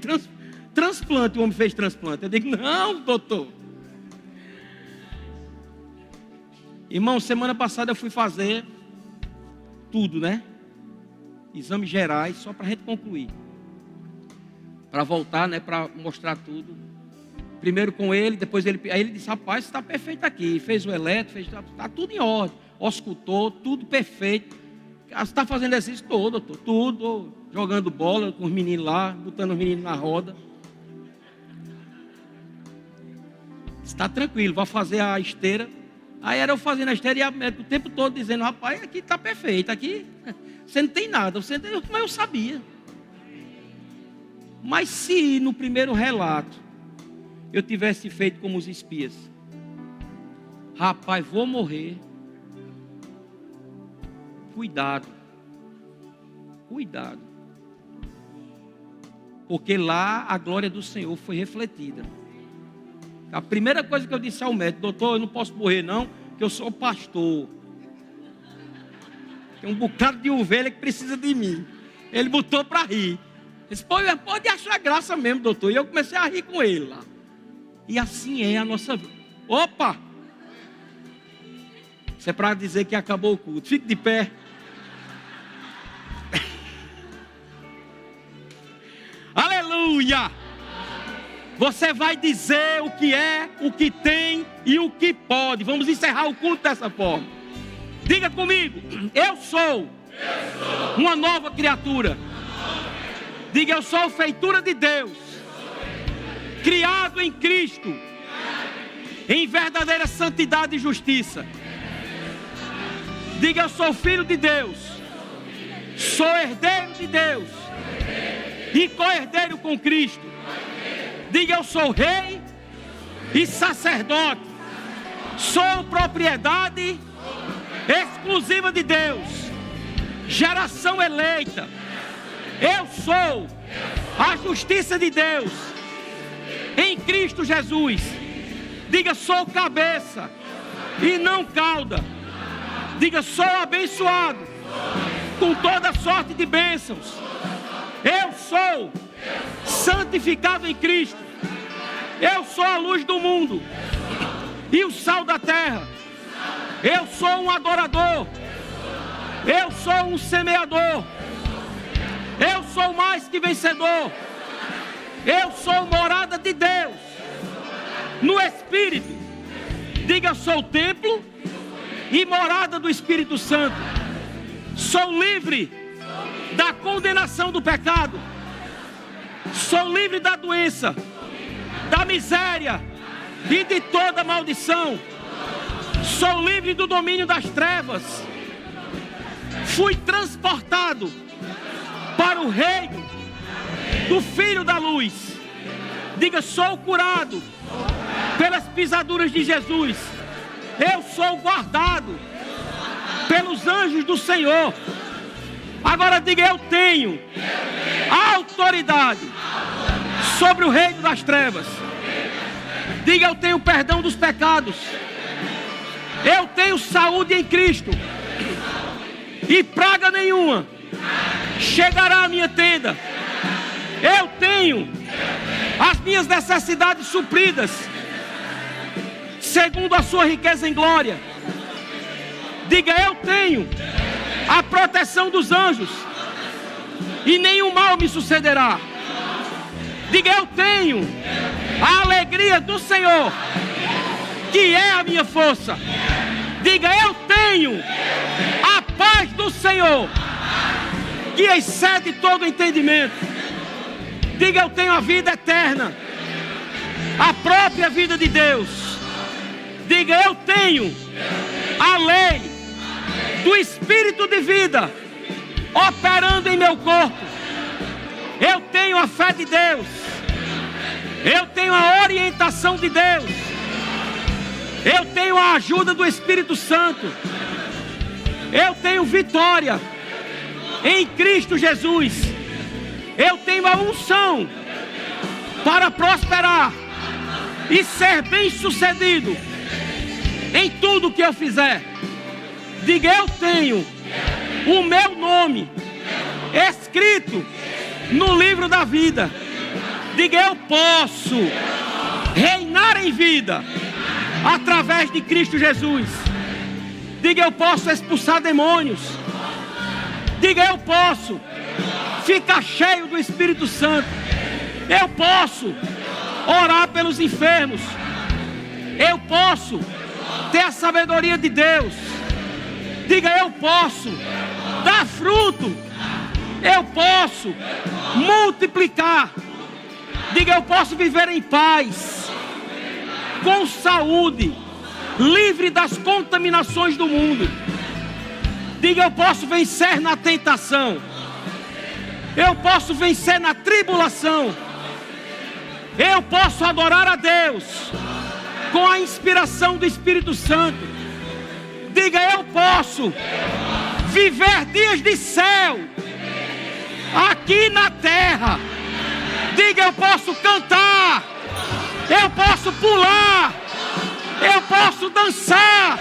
transplante, o homem fez transplante. Eu digo, não, doutor. Irmão, semana passada eu fui fazer tudo, né? Exames gerais, só para a gente concluir. Para voltar, né? Para mostrar tudo. Primeiro com ele, depois ele... Aí ele disse, rapaz, está perfeito aqui. Fez o eletro, está tudo em ordem. Auscultou, tudo perfeito. Você está fazendo exercício todo, doutor. Tudo. Jogando bola com os meninos lá, botando os meninos na roda. Está tranquilo, vai fazer a esteira. Aí era eu fazendo a esteira e a médica o tempo todo dizendo, rapaz, aqui está perfeito, aqui você não tem nada, mas eu sabia. Mas se no primeiro relato eu tivesse feito como os espias, rapaz, vou morrer, cuidado, porque lá a glória do Senhor foi refletida. A primeira coisa que eu disse ao médico: doutor, eu não posso morrer não, porque eu sou pastor. Tem um bocado de ovelha que precisa de mim. Ele botou para rir. Ele disse: pode achar graça mesmo, doutor. E eu comecei a rir com ele lá. E assim é a nossa vida. Opa! Isso é para dizer que acabou o culto. Fique de pé. Aleluia! Você vai dizer o que é, o que tem e o que pode. Vamos encerrar o culto dessa forma. Diga comigo: eu sou uma nova criatura. Diga: eu sou feitura de Deus, criado em Cristo, em verdadeira santidade e justiça. Diga: eu sou filho de Deus, sou herdeiro de Deus e co-herdeiro com Cristo. Diga: eu sou rei e sacerdote, sou propriedade exclusiva de Deus, geração eleita. Eu sou a justiça de Deus em Cristo Jesus. Diga: sou cabeça e não cauda. Diga: sou abençoado com toda sorte de bênçãos. Eu sou santificado em Cristo. Eu sou a luz do mundo e o sal da terra. Eu sou um adorador. Eu sou um semeador. Eu sou mais que vencedor. Eu sou morada de Deus no Espírito. Diga: eu sou o templo e morada do Espírito Santo. Sou livre da condenação do pecado. Sou livre da doença, da miséria e de toda maldição. Sou livre do domínio das trevas. Fui transportado para o reino do Filho da Luz. Diga: sou curado pelas pisaduras de Jesus. Eu sou guardado pelos anjos do Senhor. Agora diga: eu tenho autoridade sobre o reino das trevas. Diga: eu tenho perdão dos pecados. Eu tenho saúde em Cristo, e praga nenhuma chegará à minha tenda. Eu tenho as minhas necessidades supridas segundo a sua riqueza em glória. Diga: eu tenho a proteção dos anjos e nenhum mal me sucederá. Diga: eu tenho a alegria do Senhor, que é a minha força. Diga: eu tenho a paz do Senhor, que excede todo entendimento. Diga: eu tenho a vida eterna, a própria vida de Deus. Diga: eu tenho a lei do Espírito de vida operando em meu corpo. Eu tenho a fé de Deus. Eu tenho a orientação de Deus. Eu tenho a ajuda do Espírito Santo. Eu tenho vitória em Cristo Jesus. Eu tenho a unção para prosperar e ser bem-sucedido em tudo que eu fizer. Diga: eu tenho o meu nome escrito no livro da vida. Diga: eu posso reinar em vida através de Cristo Jesus. Diga: eu posso expulsar demônios. Diga: eu posso ficar cheio do Espírito Santo. Eu posso orar pelos enfermos. Eu posso ter a sabedoria de Deus. Diga: eu posso dar fruto. Eu posso multiplicar. Diga: eu posso viver em paz, com saúde, livre das contaminações do mundo. Diga: eu posso vencer na tentação. Eu posso vencer na tribulação. Eu posso adorar a Deus com a inspiração do Espírito Santo. Diga: eu posso viver dias de céu aqui na terra. Diga: eu posso cantar eu posso pular, eu posso dançar,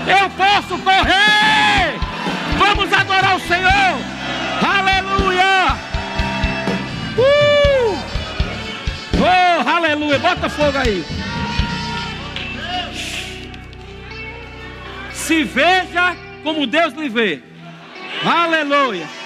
eu posso correr. Vamos adorar o Senhor. Aleluia. Oh, aleluia. Bota fogo aí. Se veja como Deus lhe vê. Aleluia.